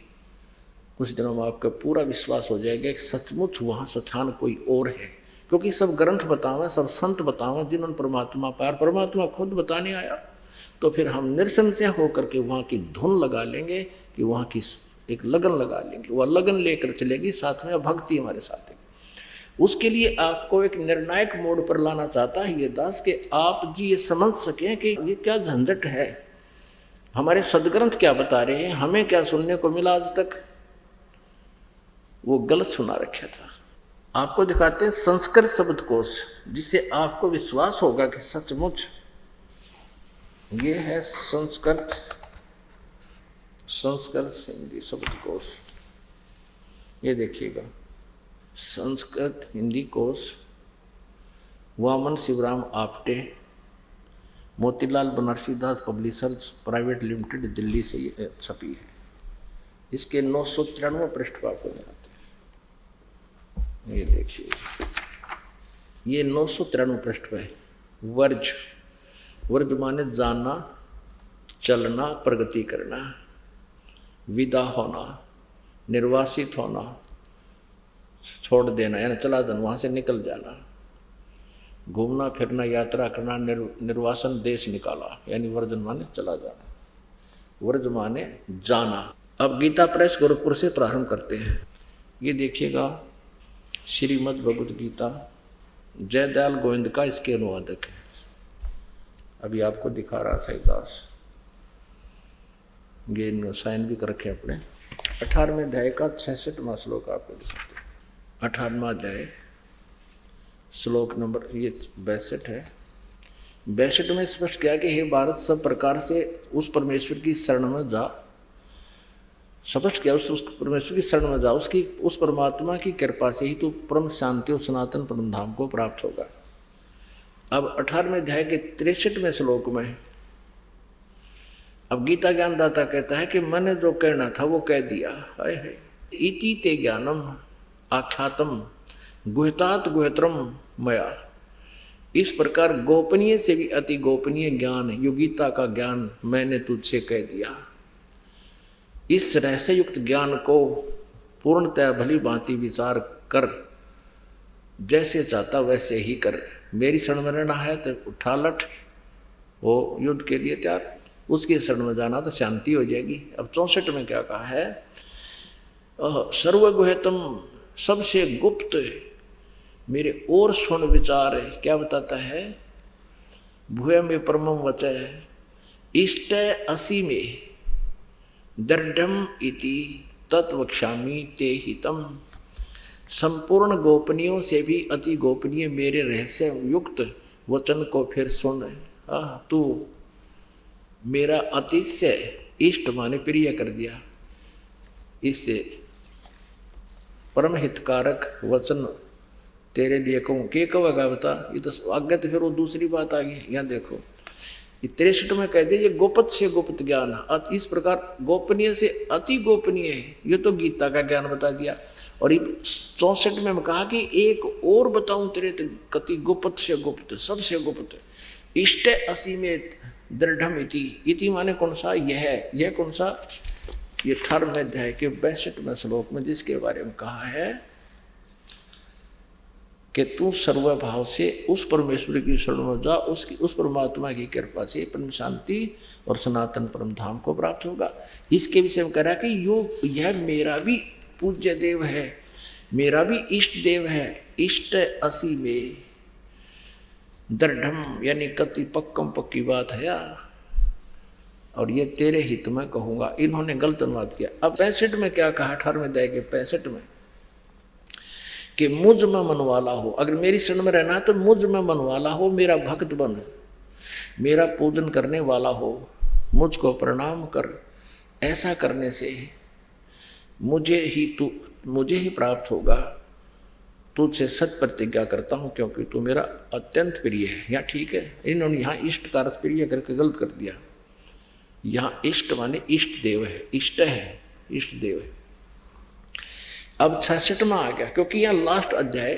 कुछ दिनों में आपका पूरा विश्वास हो जाएगा कि सचमुच वहाँ स्थान कोई और है, क्योंकि सब ग्रंथ बतावें, सब संत बतावें जिन्होंने परमात्मा पार, परमात्मा खुद बताने आया। तो फिर हम निरसंशय होकर के वहाँ की धुन लगा लेंगे, कि वहाँ की एक लगन लगा लेंगे, वह लगन लेकर चलेगी, साथ में भक्ति हमारे साथ है। उसके लिए आपको एक निर्णायक मोड पर लाना चाहता है ये दास, कि आप जी ये समझ सकें कि ये क्या झंझट है, हमारे सदग्रंथ क्या बता रहे हैं, हमें क्या सुनने को मिला आज तक, वो गलत सुना रखा था। आपको दिखाते हैं संस्कृत शब्दकोश, जिससे आपको विश्वास होगा कि सचमुच ये है संस्कृत हिंदी शब्दकोश। ये देखिएगा, संस्कृत हिंदी कोश, Vaman Shivram Apte, Motilal Banarsidass publishers private limited, Delhi से ये छपी है। इसके 993 पृष्ठ पर आपको दिखाते हैं। ये देखिए, ये 993 पृष्ठ पर है। वर्ज, वर्ज माने जानना, चलना, प्रगति करना, विदा होना, निर्वासित होना, छोड़ देना यानी चला जाना, वहाँ से निकल जाना, घूमना फिरना, यात्रा करना, निर्वासन, देश निकाला, यानी वर्जन माने चला जाना, वर्ज माने जाना। अब गीता प्रेस गोरखपुर से प्रारंभ करते हैं। ये देखिएगा, श्रीमद् भगवद गीता, जयदयाल गोविंद का इसके अनुवादक है। अभी आपको दिखा रहा था दास, ये साइन भी कर रखे अपने। 18वें अध्याय का 66वां श्लोक आपको दिखाते हैं। 18वां अध्याय श्लोक नंबर ये 62 है। 62 में स्पष्ट किया कि हे भारत, सब प्रकार से उस परमेश्वर की शरण में जा। स्पष्ट किया उस परमेश्वर की शरण में जा, उसकी उस परमात्मा की कृपा से ही तो परम शांति और सनातन परम धाम को प्राप्त होगा। अब 18वें अध्याय के 63वें श्लोक में अब गीता ज्ञानदाता कहता है कि मैंने जो कहना था वो कह दिया। हाय हाय, इति ते ज्ञानम आख्यातम गुहतात गुहत्रम मया। इस प्रकार गोपनीय से भी अति गोपनीय ज्ञान, योगिता का ज्ञान मैंने तुझसे कह दिया। इस रहस्य युक्त ज्ञान को पूर्णतः भली भांति विचार कर, जैसे चाहता वैसे ही कर। मेरी शरण में रहना है तो उठा लठ, वो युद्ध के लिए तैयार, उसकी शरण में जाना तो शांति हो जाएगी। अब 64 में क्या कहा है? सर्वगुह्यतम, सबसे गुप्त मेरे और सुन विचार है। क्या बताता है? भूय में परमम वचय इष्ट असी में दृढ़म इति तत्वक्षामि ते हितम। संपूर्ण गोपनीयों से भी अति गोपनीय मेरे रहस्य युक्त वचन को फिर सुन। तू मेरा अतिशय इष्ट माने प्रिय कर दिया। इससे परम हितकारक वचन तेरे लिए कहूँ। के कहेगा बता? ये तो आगे तो फिर वो दूसरी बात आ गई। यहाँ देखो ये 63 में कह दिया, ये गोपत से गुप्त ज्ञान, इस प्रकार गोपनीय से अति गोपनीय है। ये तो गीता का ज्ञान बता दिया। और ये 64 में कहा कि एक और बताऊं तेरे कति गुप्त से गुप्त, सबसे गुप्त इष्ट असी में दृढ़म इति माने कौन सा? यह कौन सा? ये 18वें अध्याय के 62वें श्लोक में जिसके बारे में कहा है कि तू सर्वभाव से उस परमेश्वर की शरण में जा, उस परमात्मा की कृपा से परम शांति और सनातन परम धाम को प्राप्त होगा। इसके विषय में कह रहा है कि यह मेरा भी पूज्य देव है, मेरा भी इष्ट देव है। इष्ट असी में दृढ़म यानी कति पक्कम पक्की बात है यार, और ये तेरे हित में कहूँगा। इन्होंने गलत अनुवाद किया। अब 65 में क्या कहा? 18वें अध्याय के 65 में कि मुझ में मन वाला हो, अगर मेरी शरण में रहना है तो मुझ में मन वाला हो, मेरा भक्त बन, मेरा पूजन करने वाला हो, मुझको प्रणाम कर। ऐसा करने से मुझे ही प्राप्त होगा। तुझसे सत प्रतिज्ञा करता हूँ क्योंकि तू मेरा अत्यंत प्रिय है। यहाँ ठीक है, इन्होंने यहाँ इष्ट का अर्थ प्रिय करके गलत कर दिया। यहाँ इष्ट माने इष्ट देव है, इष्ट है, इष्ट देव है। अब 66 में आ गया, क्योंकि यहाँ लास्ट अध्याय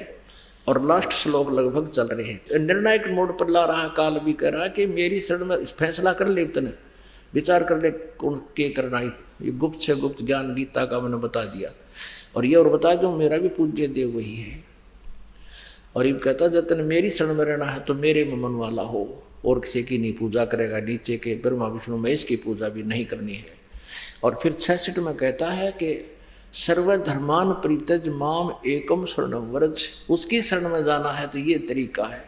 और लास्ट श्लोक लगभग चल रहे हैं। निर्णायक मोड पर ला रहा काल भी कह रहा कि मेरी शरण में फैसला कर ले, तने विचार कर ले कौन के करना है। ये गुप्त से गुप्त ज्ञान गीता का मैंने बता दिया। और ये और बता दो मेरा भी पूज्य देव वही है। और ये कहता जब तन मेरी शरण में रहना है तो मेरे में मन वाला हो, और किसी की नहीं पूजा करेगा, नीचे के ब्रह्मा विष्णु महेश की पूजा भी नहीं करनी है। और फिर 66 में कहता है कि सर्वधर्मान परित्यज माम एकम शरणम व्रज, उसकी शरण में जाना है तो ये तरीका है।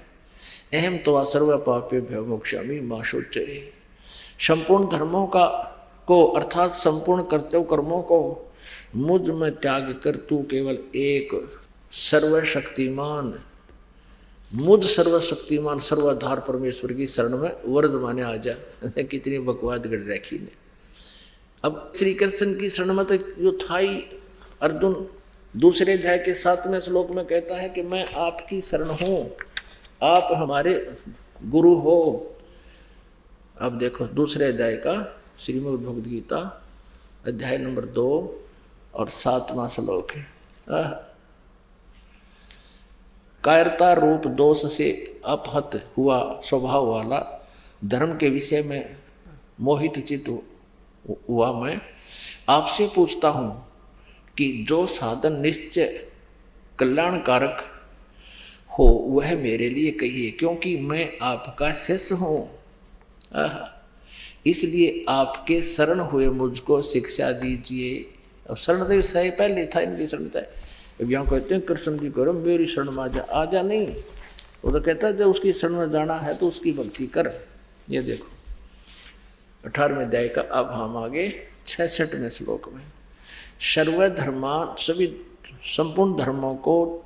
अहम तो सर्व पापेभ्यो मोक्षामि मा शुच्यते। संपूर्ण धर्मों को अर्थात संपूर्ण कर्तव्य कर्मों को मुझ में त्याग कर तू केवल एक सर्वशक्तिमान, मुझ सर्वशक्तिमान सर्वाधार परमेश्वर की शरण में वर्द माने आ जा। कितनी बकवाद गढ़ रखी ने। अब श्री कृष्ण की शरण में तो जो था ही, अर्जुन दूसरे अध्याय के 7वें श्लोक में कहता है कि मैं आपकी शरण हूँ, आप हमारे गुरु हो। अब देखो दूसरे अध्याय का श्रीमद् भगवद गीता अध्याय नंबर 2 और 7वां श्लोक है। कायरता रूप दोष से अपहत हुआ स्वभाव वाला, धर्म के विषय में मोहित चित्त हुआ मैं आपसे पूछता हूँ कि जो साधन निश्चय कल्याणकारक हो वह मेरे लिए कहिए, क्योंकि मैं आपका शिष्य हूँ। इसलिए आपके शरण हुए मुझको शिक्षा दीजिए। अब शरण तो सही पहले था इनकी शरण था। अब यहाँ कहते हैं कृष्ण जी करो मेरी शरण में आ जा नहीं, वो तो कहता है जब उसकी शरण में जाना है तो उसकी भक्ति कर। ये देखो 18वें अध्याय का अब हम आगे 66वें श्लोक में। सर्वधर्मा सभी संपूर्ण धर्मों को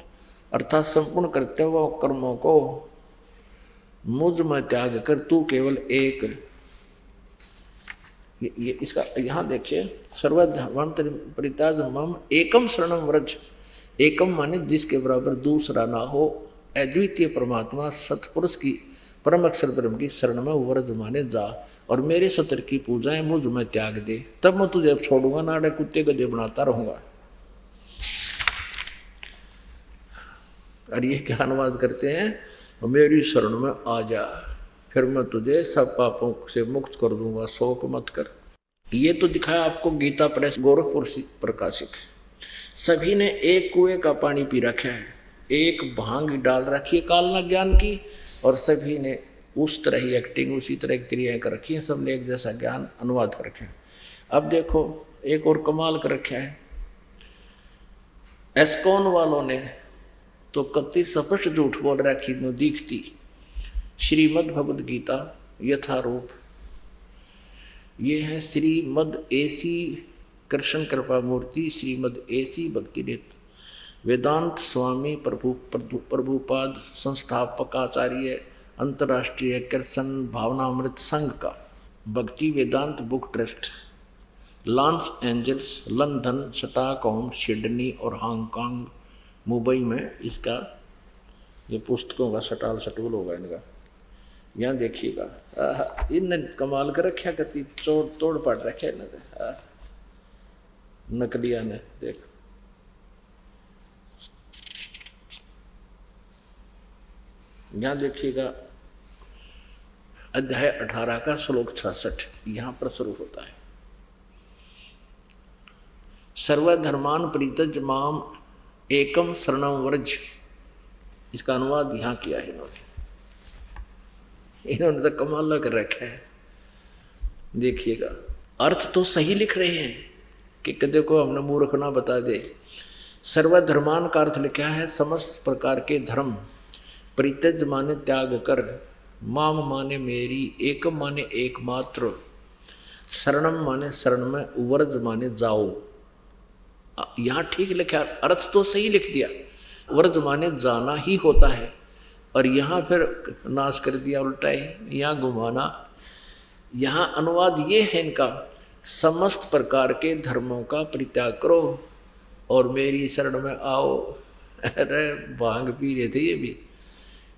अर्थात संपूर्ण करते हुए कर्मों को मुझ में त्याग कर तू केवल एक, ये इसका यहाँ देखिए, सर्वधर्म परित्याज मम एकम शरणम व्रज। एकम माने जिसके बराबर दूसरा ना हो, अद्वितीय परमात्मा सतपुरुष की परम अक्षर ब्रह्म की शरण में व्रज माने जा, और मेरे सत्र की पूजाएं मुझ में त्याग दे, तब मैं तुझे छोड़ूंगा ना, अड़े कुत्ते गधे बनाता रहूंगा। और ये क्या अनुवाद करते हैं, मेरी शरण में आ जा, फिर मैं तुझे सब पापों से मुक्त कर दूंगा, शोक मत कर। ये तो दिखाया आपको गीता प्रेस गोरखपुर से प्रकाशित। सभी ने एक कुएं का पानी पी रखा है, एक भांग डाल रखी है कालना ज्ञान की, और सभी ने उस तरह ही एक्टिंग, उसी तरह की क्रियाएं कर रखी है, सबने एक जैसा ज्ञान अनुवाद कर रखे हैं। अब देखो एक और कमाल कर रखा है, एस्कॉन वालों ने तो कति स्पष्ट झूठ बोल रखी न दिखती। श्रीमद् भगवद गीता यथारूप, ये है Shrimad AC Krishna Kripa Murti, Shrimad AC Bhaktivedanta Swami Prabhupada संस्थापकाचार्य अंतर्राष्ट्रीय कृष्ण भावनामृत संघ का Bhaktivedanta book trust, Los Angeles, London, Stockholm, Sydney और हांगकांग, मुंबई में इसका ये पुस्तकों का सटाल सटूल होगा इनका। यहाँ देखिएगा, इन कमाल कर रखा करती, तोड़ पाट रखे इन्होंने नकलिया ने। देख यहाँ देखिएगा, अध्याय 18 का श्लोक 66 यहाँ पर शुरू होता है, सर्वधर्मान परित्यज माम एकम शरणम व्रज। इसका अनुवाद यहाँ किया है इन्होंने तो कमाल कर रखा है। देखिएगा, अर्थ तो सही लिख रहे हैं कि कदे को हमने मूर्ख ना बता दे। सर्वधर्मान का अर्थ लिखा है समस्त प्रकार के धर्म, परित्यज माने त्याग कर, माम माने मेरी, एकम माने एकमात्र, शरणम माने शरण में, व्रज माने जाओ। यहाँ ठीक लिखा, अर्थ तो सही लिख दिया, व्रज माने जाना ही होता है, और यहाँ फिर नाश कर दिया उल्टा है, यहाँ घुमाना। यहाँ अनुवाद ये है इनका, समस्त प्रकार के धर्मों का परित्याग करो और मेरी शरण में आओ। अरे भांग पी रहे थे ये भी।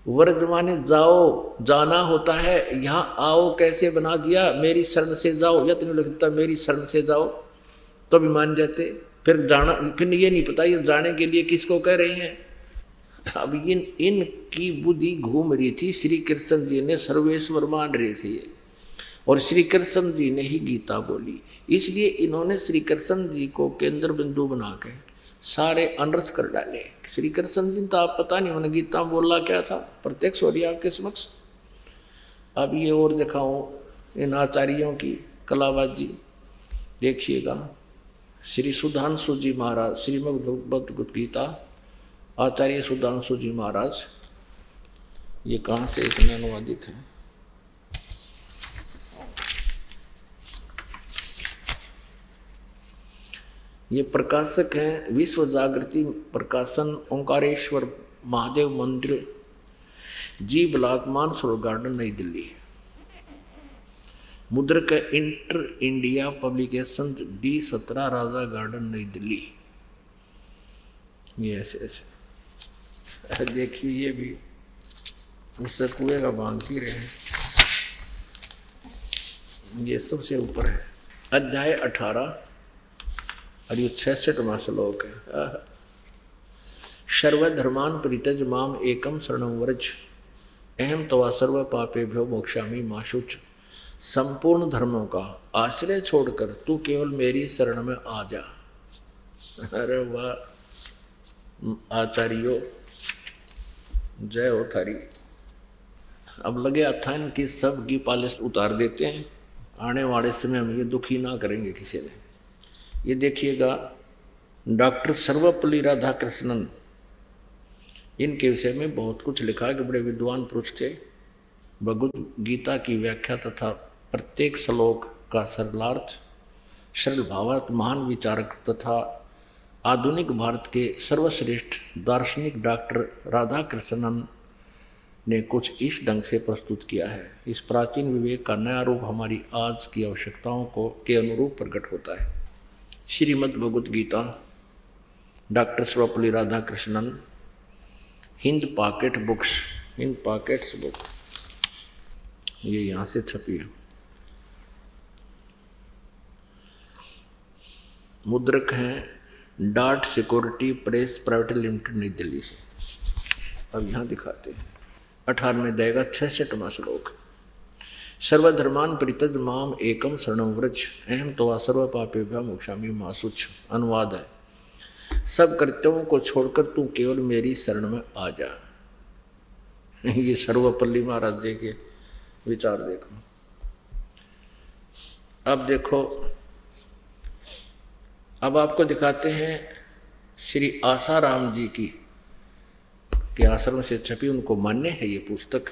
व्रज माने जाओ, जाना होता है, यहाँ आओ कैसे बना दिया, मेरी शरण से जाओ, यत्न लिखता मेरी शरण से जाओ, तो भी मान जाते। फिर जाना, फिर ये नहीं पता ये जाने के लिए किसको कह रहे हैं। अब इनकी बुद्धि घूम रही थी, श्री कृष्ण जी ने सर्वेश्वर मान रहे थे ये, और श्री कृष्ण जी ने ही गीता बोली, इसलिए इन्होंने श्री कृष्ण जी को केंद्र बिंदु बना के सारे अनर्थ कर डाले। श्री कृष्ण जी तो आप पता नहीं उन्होंने गीता में बोला क्या था, प्रत्यक्ष हो रही है आपके समक्ष। अब ये और दिखाऊं इन आचार्यों की कलाबाजी, देखिएगा। श्री सुधांशु जी महाराज, श्रीमद् भगवद गीता, आचार्य सुधांशु जी महाराज, ये कहाँ से इसमें अनुवादित है? ये प्रकाशक हैं विश्व जागृति प्रकाशन, ओंकारेश्वर महादेव मंदिर, जी ब्लॉक, मानसरोवर गार्डन, नई दिल्ली। मुद्रक इंटर इंडिया पब्लिकेशन, D17, राजा गार्डन, नई दिल्ली। ये ऐसे ऐसे देखिए, ये भी उससे कुएं का बांध पी रहे हैं। ये सबसे ऊपर है, अध्याय 18 और ये 66वां श्लोक है। सर्वधर्मान परित्यज माम एकम शरणम व्रज, अहम तवा सर्व पापेभ्यो मोक्षामि मा शुच। संपूर्ण धर्मों का आश्रय छोड़कर तू केवल मेरी शरण में आ जा। अरे वाह आचार्यों, जय हो थारी। अब लगे अथान की सब की पालिश उतार देते हैं, आने वाले समय में ये दुखी ना करेंगे किसी ने। ये देखिएगा, डॉक्टर सर्वपल्ली राधाकृष्णन, इनके विषय में बहुत कुछ लिखा है कि बड़े विद्वान पुरुष थे। भगवद गीता की व्याख्या तथा प्रत्येक श्लोक का सरलार्थ, सरल भावार्थ, महान विचारक तथा आधुनिक भारत के सर्वश्रेष्ठ दार्शनिक डॉक्टर राधाकृष्णन ने कुछ इस ढंग से प्रस्तुत किया है। इस प्राचीन विवेक का नया रूप हमारी आज की आवश्यकताओं के अनुरूप प्रकट होता है। Shrimad Bhagavad Gita, doctor Sarvepalli Radhakrishnan, Hind pockets book, ये यहाँ से छपी है। मुद्रक हैं डाट security press private limited, New Delhi से। अब यहाँ दिखाते हैं 18वें अध्याय का 66वां श्लोक। सर्वधर्मान परित्यज माम एकम शरणं व्रज अहम त्वा सर्व पापेभ्यो मोक्षामि मा शुच। अनुवाद है, सब कर्तव्यों को छोड़कर तू केवल मेरी शरण में आ जा। ये सर्वपल्ली महाराज जी के विचार देखो। अब देखो, अब आपको दिखाते हैं श्री आसाराम जी की के आश्रम से छपी, उनको मान्य है ये पुस्तक,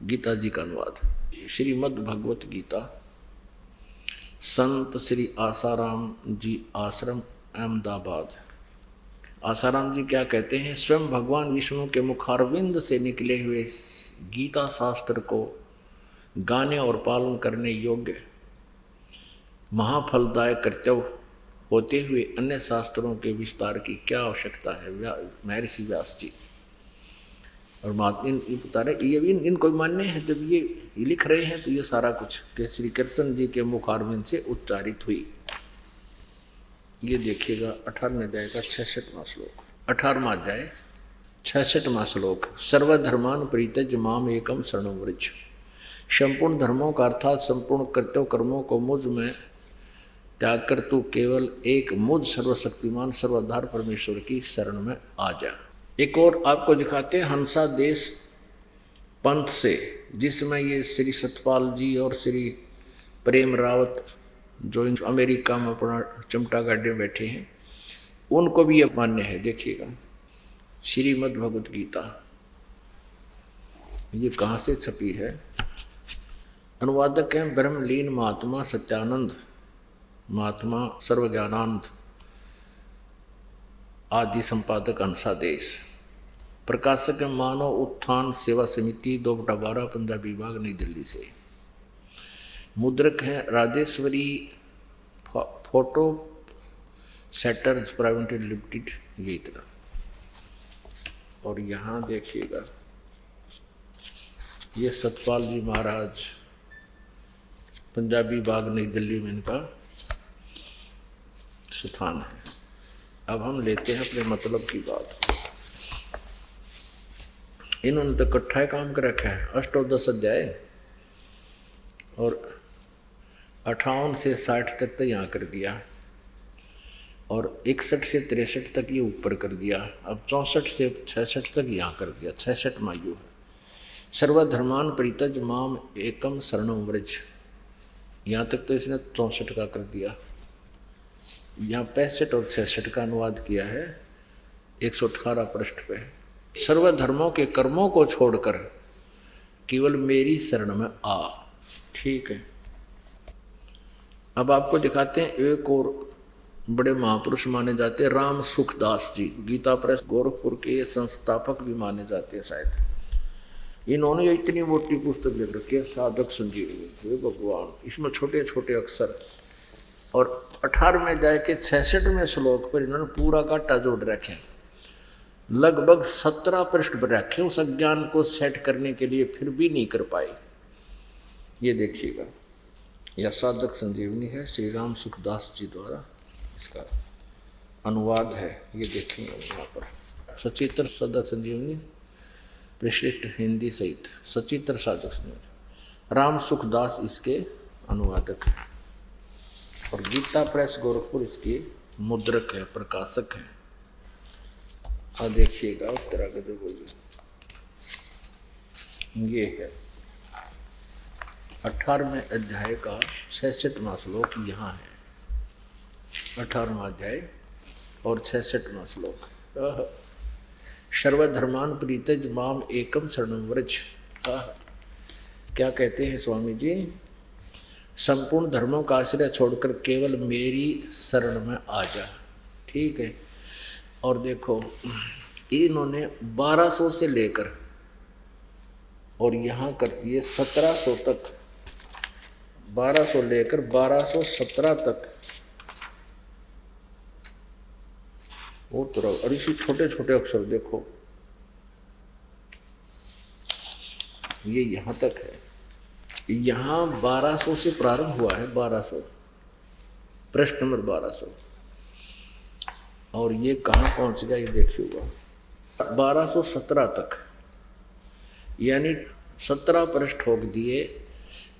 गीता जी का अनुवाद। श्रीमद् भगवत गीता, संत श्री आसाराम जी आश्रम, अहमदाबाद। आसाराम जी क्या कहते हैं? स्वयं भगवान विष्णु के मुखारविंद से निकले हुए गीता शास्त्र को गाने और पालन करने योग्य महाफलदायक कर्तव्य होते हुए अन्य शास्त्रों के विस्तार की क्या आवश्यकता है? महर्षि व्यास जी और बता रहे, ये भी इनको मान्य है। जब ये लिख रहे हैं तो ये सारा कुछ के श्री कृष्ण जी के मुखारविंद से उच्चारित हुई। ये देखिएगा 18वें अध्याय का 66वां श्लोक। 18वां अध्याय 66वां श्लोक। सर्वधर्मान परित्यज माम एकम शरणं व्रज। संपूर्ण धर्मों का अर्थात संपूर्ण कर्तव्य कर्मों को मुझ में त्याग कर तू केवल एक मुझ सर्वशक्तिमान सर्वाधार परमेश्वर की शरण में आ जा। एक और आपको दिखाते हैं हंसा देश पंथ से, जिसमें ये श्री सतपाल जी और श्री प्रेम रावत जो अमेरिका में अपना चिमटा गाड़े बैठे हैं, उनको भी ये मान्य है। देखिएगा श्रीमद् भगवत गीता, ये कहाँ से छपी है? अनुवादक हैं ब्रह्मलीन महात्मा सत्यानंद, महात्मा सर्वज्ञानानंद आदि, संपादक हंसादेश। प्रकाशक है मानव उत्थान सेवा समिति 2/12 पंजाबी विभाग, नई दिल्ली से। मुद्रक है Rajeshwari photo setters private limited, ये इतना। और यहाँ देखिएगा ये सतपाल जी महाराज पंजाबी बाग, नई दिल्ली में इनका स्थान है। अब हम लेते हैं अपने मतलब की बात। इन्होंने तो इकट्ठा काम कर रखा है, अष्टोदश अध्याय, और 58 से 60 तक तो यहाँ कर दिया, और 61 से 63 तक ये ऊपर कर दिया। अब 64 से 66 तक यहाँ कर दिया। 66 मायु है। सर्वधर्मान परित्यज माम एकम शरणं व्रज, यहाँ तक तो इसने 64 का कर दिया। यहाँ 65 और 66 का अनुवाद किया है 118 पृष्ठ पे। सर्वधर्मों के कर्मों को छोड़कर केवल मेरी शरण में आ। ठीक है। अब आपको दिखाते हैं एक और बड़े महापुरुष माने जाते हैं, राम सुखदास जी, गीता प्रेस गोरखपुर के संस्थापक भी माने जाते हैं शायद। इन्होंने इतनी मोटी पुस्तक लिख रखी है, साधक संजीवनी। हे भगवान, इसमें छोटे छोटे अक्षर, और 18वें अध्याय के 66वें श्लोक पर इन्होंने पूरा काटा जोड़ रखे, लगभग 17 पृष्ठ पर रखे उस अज्ञान को सेट करने के लिए, फिर भी नहीं कर पाए। ये देखिएगा, यह साधक संजीवनी है, श्री राम सुखदास जी द्वारा इसका अनुवाद है। ये देखेंगे यहाँ पर सचित्र साधक संजीवनी, विशिष्ट हिंदी सहित सचित्र साधक संजीवनी, राम सुखदास इसके अनुवादक है, और गीता प्रेस गोरखपुर इसके मुद्रक है, प्रकाशक है। अब देखिएगा उत्तरा के जो बोलिए, ये है 18वें अध्याय का 66वां श्लोक यहाँ है। 18वां अध्याय और 66वां श्लोक। सर्वधर्मान परित्यज माम एकम शरणं व्रज। क्या कहते हैं स्वामी जी? संपूर्ण धर्मों का आश्रय छोड़कर केवल मेरी शरण में आ जा। ठीक है। और देखो इन्होंने 1200 से लेकर और यहाँ कर दिए 1700 तक, 1200 लेकर 1217 तक वो तो रहो। और इसी छोटे छोटे अक्षर देखो, ये यहाँ तक है। यहाँ 1200 से प्रारंभ हुआ है, 1200 पृष्ठ नंबर 1200, और ये कहाँ पहुँच गया ये देखिएगा 1217 तक, यानी 17 पृष्ठ ठोक दिए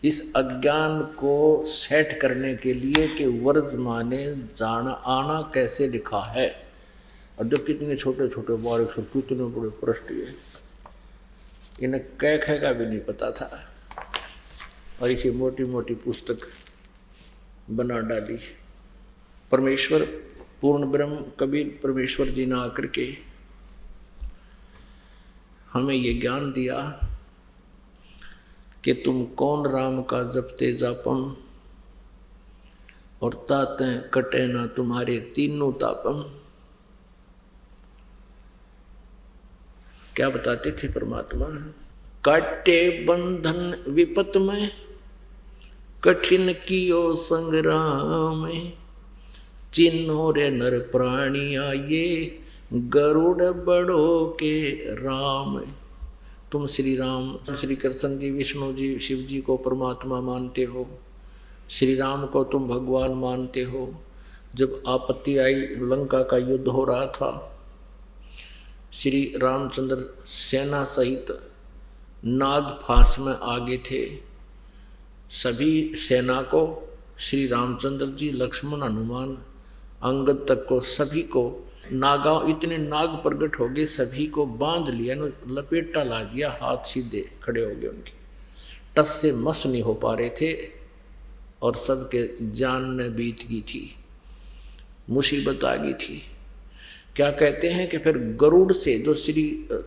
इस अज्ञान को सेट करने के लिए कि वर्तमाने जाना आना कैसे लिखा है। और जो कितने छोटे छोटे बारीक से कितने बड़े पृष्ठ ये, इन्हें कह का भी नहीं पता था, और इसे मोटी मोटी पुस्तक बना डाली। परमेश्वर पूर्ण ब्रह्म कबीर परमेश्वर जी ने आकर के हमें ये ज्ञान दिया कि तुम कौन राम का जपते जापम, और ताते कटे ना तुम्हारे तीनों तापम। क्या बताते थे परमात्मा? काटे बंधन विपत में, कठिन कियो संग्राम, चिन्हो रे नर प्राणिया ये, गरुड़ बड़ो के राम। तुम श्री राम, तुम श्री कृष्ण जी, विष्णु जी, शिव जी को परमात्मा मानते हो, श्री राम को तुम भगवान मानते हो। जब आपत्ति आई, लंका का युद्ध हो रहा था, श्री रामचंद्र सेना सहित नाग फांस में आगे थे। सभी सेना को श्री रामचंद्र जी, लक्ष्मण, हनुमान, अंगद तक को, सभी को नागा, इतने नाग प्रकट हो गए, सभी को बांध लिया, लपेटा ला दिया, हाथ सीधे खड़े हो गए उनके, टस से मस नहीं हो पा रहे थे, और सबके जान में बीत गई थी, मुसीबत आ गई थी। क्या कहते हैं कि फिर गरुड़ से, जो श्री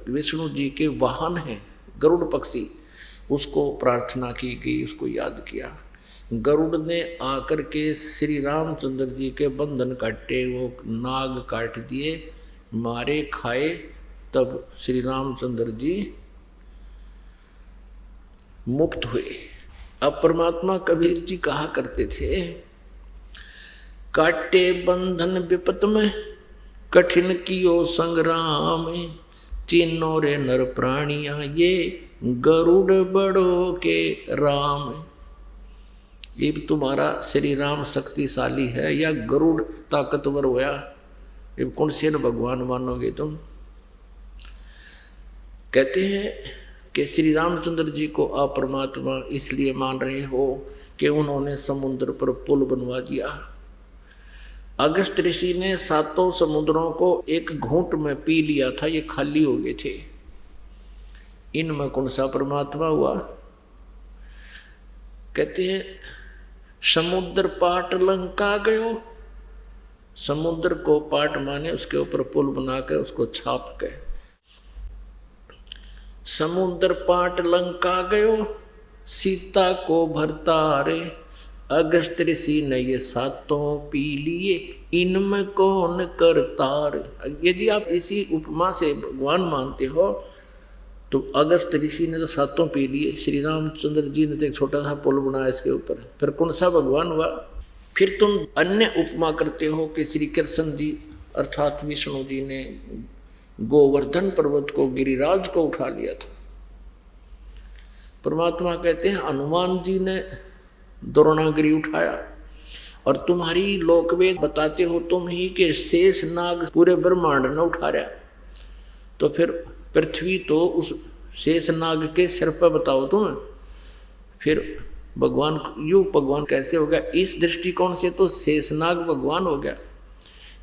विष्णु जी के वाहन हैं, गरुड़ पक्षी, उसको प्रार्थना की गई, उसको याद किया। गरुड़ ने आकर के श्री रामचंद्र जी के बंधन काटे, वो नाग काट दिए, मारे, खाए, तब श्री रामचंद्र जी मुक्त हुए। अब परमात्मा कबीर जी कहा करते थे, काटे बंधन विपत में, कठिन कियो संग्राम, चिन्हो रे नर प्राणिया ये, गरुड़ बड़ो के राम। ये भी तुम्हारा श्री राम शक्तिशाली है या गरुड़ ताकतवर होया? ये कौन से भगवान मानोगे तुम? कहते हैं कि श्री रामचंद्र जी को आप परमात्मा इसलिए मान रहे हो कि उन्होंने समुद्र पर पुल बनवा दिया। अगस्त ऋषि ने 7 समुद्रों को एक घूंट में पी लिया था, ये खाली हो गए थे। इनमें कौन सा परमात्मा हुआ? कहते हैं समुद्र पाट लंका गयो, समुद्र को पाट माने उसके ऊपर पुल बना के उसको छाप के, समुद्र पाट लंका गयो, सीता को भरतारे, अगस्त ऋषि ने ये 7 पी लिए, इनमें कौन करतार। यदि आप इसी उपमा से भगवान मानते हो तो अगस्त ऋषि ने तो 7 पी लिए, श्री रामचंद्र जी ने तो एक छोटा सा पुल बनाया इसके ऊपर, फिर कौन सा भगवान हुआ? फिर तुम अन्य उपमा करते हो कि श्री कृष्ण जी अर्थात विष्णु जी ने गोवर्धन पर्वत को, गिरिराज को उठा लिया था। परमात्मा कहते हैं हनुमान जी ने द्रोणागिरी उठाया, और तुम्हारी लोकवेद बताते हो तुम ही के शेष नाग पूरे ब्रह्मांड ने उठा रहा। तो फिर पृथ्वी तो उस शेष नाग के सिर पर बताओ तुम, फिर भगवान यू भगवान कैसे हो गया? इस दृष्टिकोण से तो शेष नाग भगवान हो गया,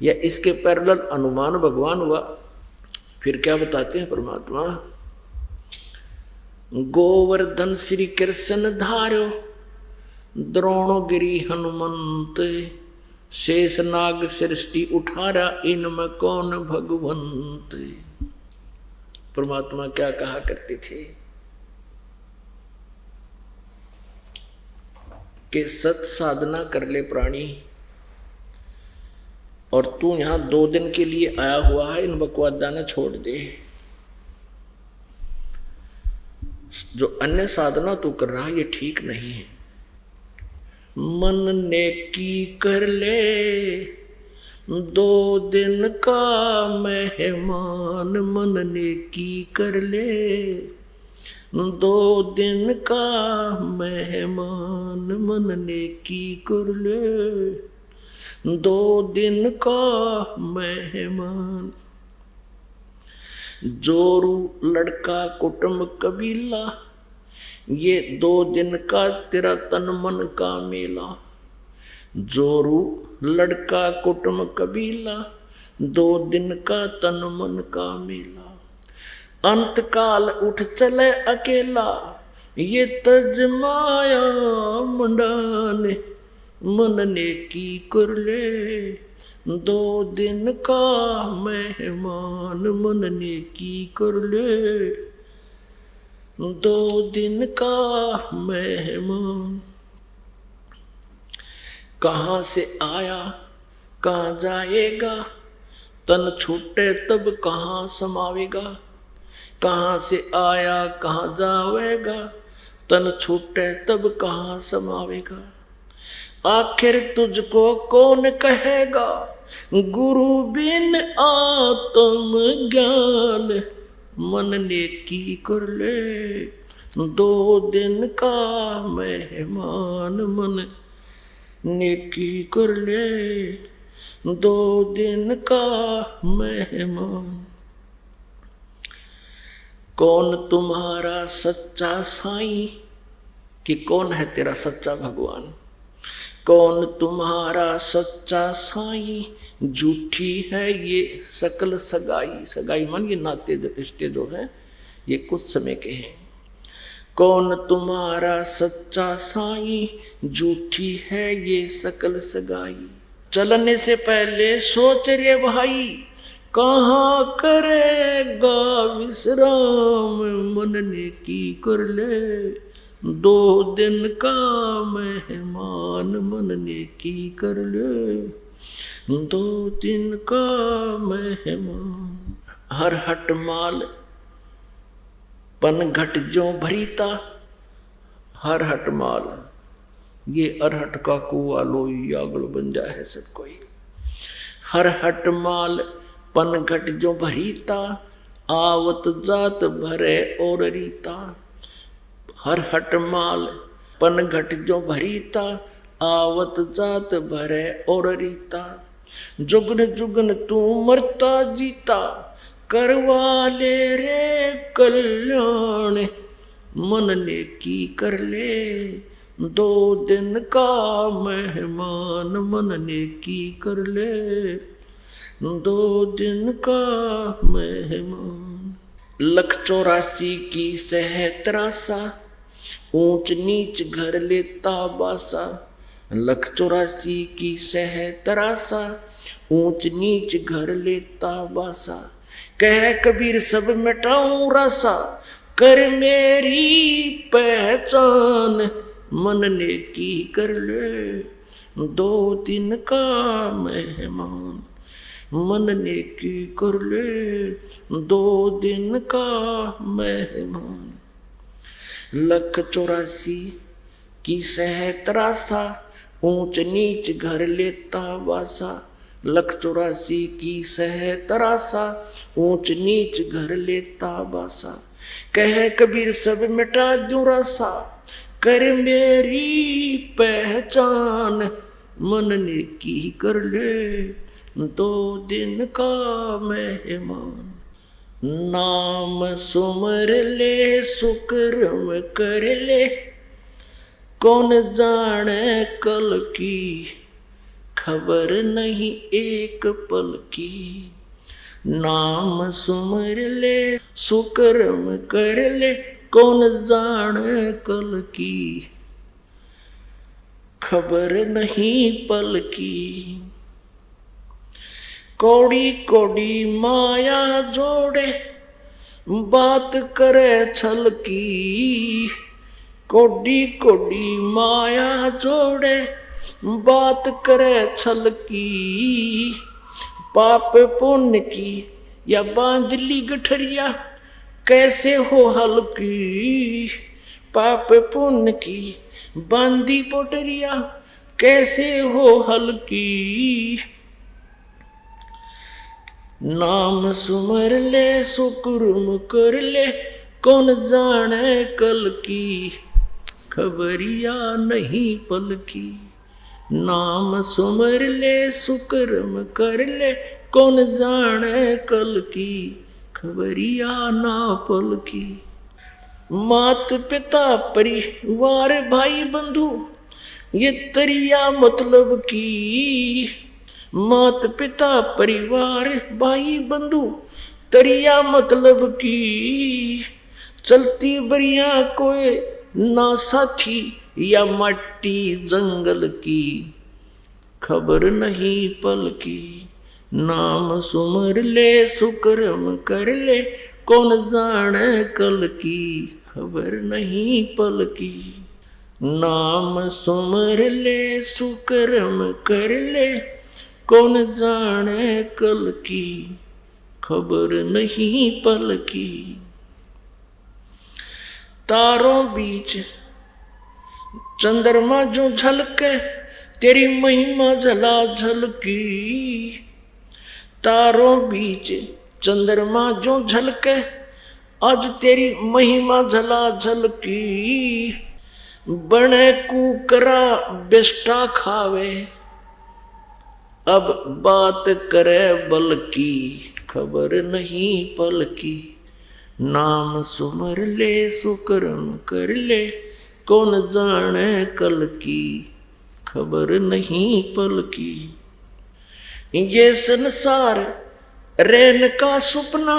या इसके पैरेलल हनुमान भगवान हुआ। फिर क्या बताते हैं परमात्मा? गोवर्धन श्री कृष्ण धार्यो, द्रोणगिरी हनुमंत, शेष नाग सृष्टि उठारा, इनमें कौन भगवंत। परमात्मा क्या कहा करते थे कि सत साधना कर ले प्राणी, और तू यहाँ 2 दिन के लिए आया हुआ है, इन बकवादा ने छोड़ दे। जो अन्य साधना तू कर रहा है ये ठीक नहीं है। मन नेकी कर ले 2 दिन का मेहमान, मन नेकी कर ले 2 दिन का मेहमान, मन नेकी कर ले 2 दिन का मेहमान। जोरू लड़का कुटुंब कबीला, ये 2 दिन का तेरा तन मन का मेला। जोरू लड़का कुटुंब कबीला, 2 दिन का तन मन का मेला। अंतकाल उठ चले अकेला, ये तजमाया मंडाने, मन नेकी कर ले 2 दिन का मेहमान, मन नेकी कर ले 2 दिन का मेहमान। कहाँ से आया कहाँ जाएगा, तन छूटे तब कहाँ समावेगा। कहाँ से आया कहाँ जावेगा, तन छूटे तब कहाँ समावेगा। आखिर तुझको कौन कहेगा, गुरु बिन आत्म ज्ञान, मन नेकी कर ले 2 दिन का मेहमान, मन नेकी कर ले 2 दिन का मेहमान। कौन तुम्हारा सच्चा साईं, कि कौन है तेरा सच्चा भगवान। कौन तुम्हारा सच्चा साईं, झूठी है ये सकल सगाई। सगाई मान ये नाते रिश्ते जो हैं ये कुछ समय के हैं। कौन तुम्हारा सच्चा साईं, झूठी है ये सकल सगाई। चलने से पहले सोच रे भाई, कहाँ करेगा विश्राम, मन नेकी कर ले 2 दिन का मेहमान, मन नेकी कर ले 2 दिन का मेहमान। हर हट माल पन घट जो भरीता, हर हट माल ये अरहट का कुआ लोई आगल बन जाए है सब कोई। हर हट माल पन घट जो भरीता, आवत जात भरे और रीता। हर हट माल पन घट जो भरीता, आवत जात भरे और रीता। जुगन जुगन तू मरता जीता, करवा ले रे कल्याण, मन नेकी कर ले 2 दिन का मेहमान, मन नेकी कर ले 2 दिन का मेहमान। 184 की सहतरासा, ऊंच नीच घर लेता बासा। 184 की सहतरासा, ऊंच नीच घर लेता बासा। कह कबीर सब मिटाऊं रासा, कर मेरी पहचान, मन नेकी कर ले 2 दिन का मेहमान, मन नेकी कर ले 2 दिन का मेहमान। 184 की सहतरासा, ऊंच नीच घर लेता बासा। 184 की सहतरासा, ऊंच नीच घर लेता बासा। कह कबीर सब मिटा दूं रासा, कर मेरी पहचान, मन नेकी कर ले 2 दिन का मेहमान। नाम सुमर ले सुकर्म कर ले, कौन जाने कल की, खबर नहीं एक पल की। नाम सुमर ले सुकर्म कर ले, कौन जाने कल की, खबर नहीं पल की। कौड़ी कौड़ी माया जोड़े, बात करे छल की। कौड़ी कौड़ी माया जोड़े, बात करे छल की। पाप पुण्य की या बांधली गठरिया कैसे हो हल्की। पाप पुण्य की बांधी पोटरिया कैसे हो हल्की। नाम सुमर ले सुकुर्म कर ले कौन जाने कल की। खबरिया नहीं पल की। नाम सुमर ले सुकर्म कर ले कौन जाने कल की। खबरिया ना पल की। मात पिता परिवार भाई बंधु ये तरिया मतलब की। मात पिता परिवार भाई बंधु तरिया मतलब की। चलती बरिया कोई ना साथी या मट्टी जंगल की। खबर नहीं पल की। नाम सुमर ले सुकर्म कर ले कौन जाने कल की। खबर नहीं पल की। नाम सुमर ले सुकर्म कर ले कौन जाने कल की। खबर नहीं पल की। तारों बीच चंद्रमा जो झलके तेरी महिमा झला झलकी। तारों बीच चंद्रमा जो झलके आज तेरी महिमा झला झलकी। बने कुकरा बेस्टा खावे अब बात करे बल की। खबर नहीं पल की। नाम सुमर ले सुकर्म कर ले कौन जाने कल की। खबर नहीं पल की। ये संसार रैन का सपना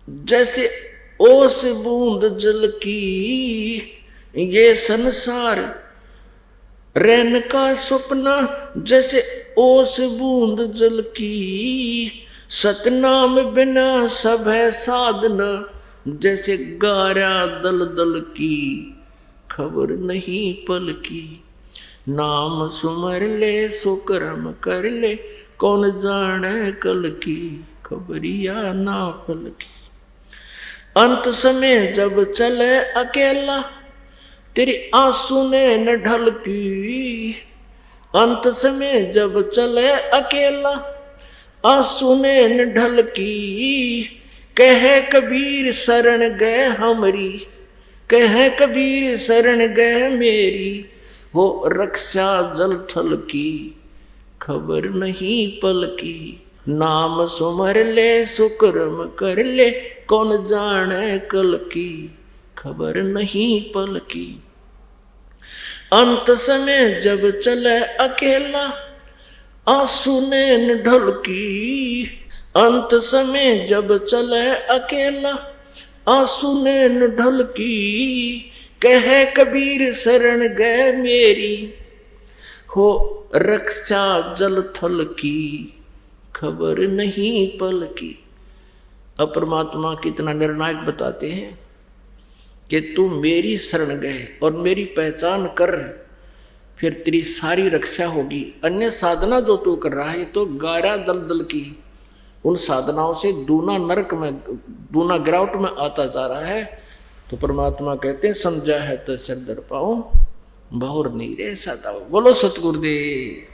जैसे ओस बूंद जल की। ये संसार रैन का सपना जैसे ओस बूंद जल की। सतनाम बिना सब है साधना जैसे गारा दल दल की। खबर नहीं पल की। नाम सुमर ले सुकर्म कर ले कौन जाने कल की। खबरिया ना पल की। अंत समय जब चले अकेला तेरी आंसू ने न ढलकी। अंत समय जब चले अकेला आंसू ने न ढलकी। कहे कबीर शरण गए हमरी कहे कबीर शरण गए मेरी। हो रक्षा जल थल की। खबर नहीं पल की। नाम सुमर ले सुकर्म कर ले कौन जाने कल की। खबर नहीं पल की। अंत समय जब चले अकेला आंसू ने न ढलकी। अंत समय जब चले अकेला आंसू ने न ढलकी। कहे कबीर शरण गए मेरी हो रक्षा जल थल की। खबर नहीं पल की। अब परमात्मा कितना निर्णायक बताते हैं कि तू मेरी शरण गए और मेरी पहचान कर फिर तेरी सारी रक्षा होगी। अन्य साधना जो तू कर रहा है तो गारा दलदल की उन साधनाओं से दूना नरक में दूना गिरावट में आता जा रहा है। तो परमात्मा कहते हैं समझा है तो सिर दर पाऊं बहुर नहीं रे सदा। बोलो सतगुरुदेव।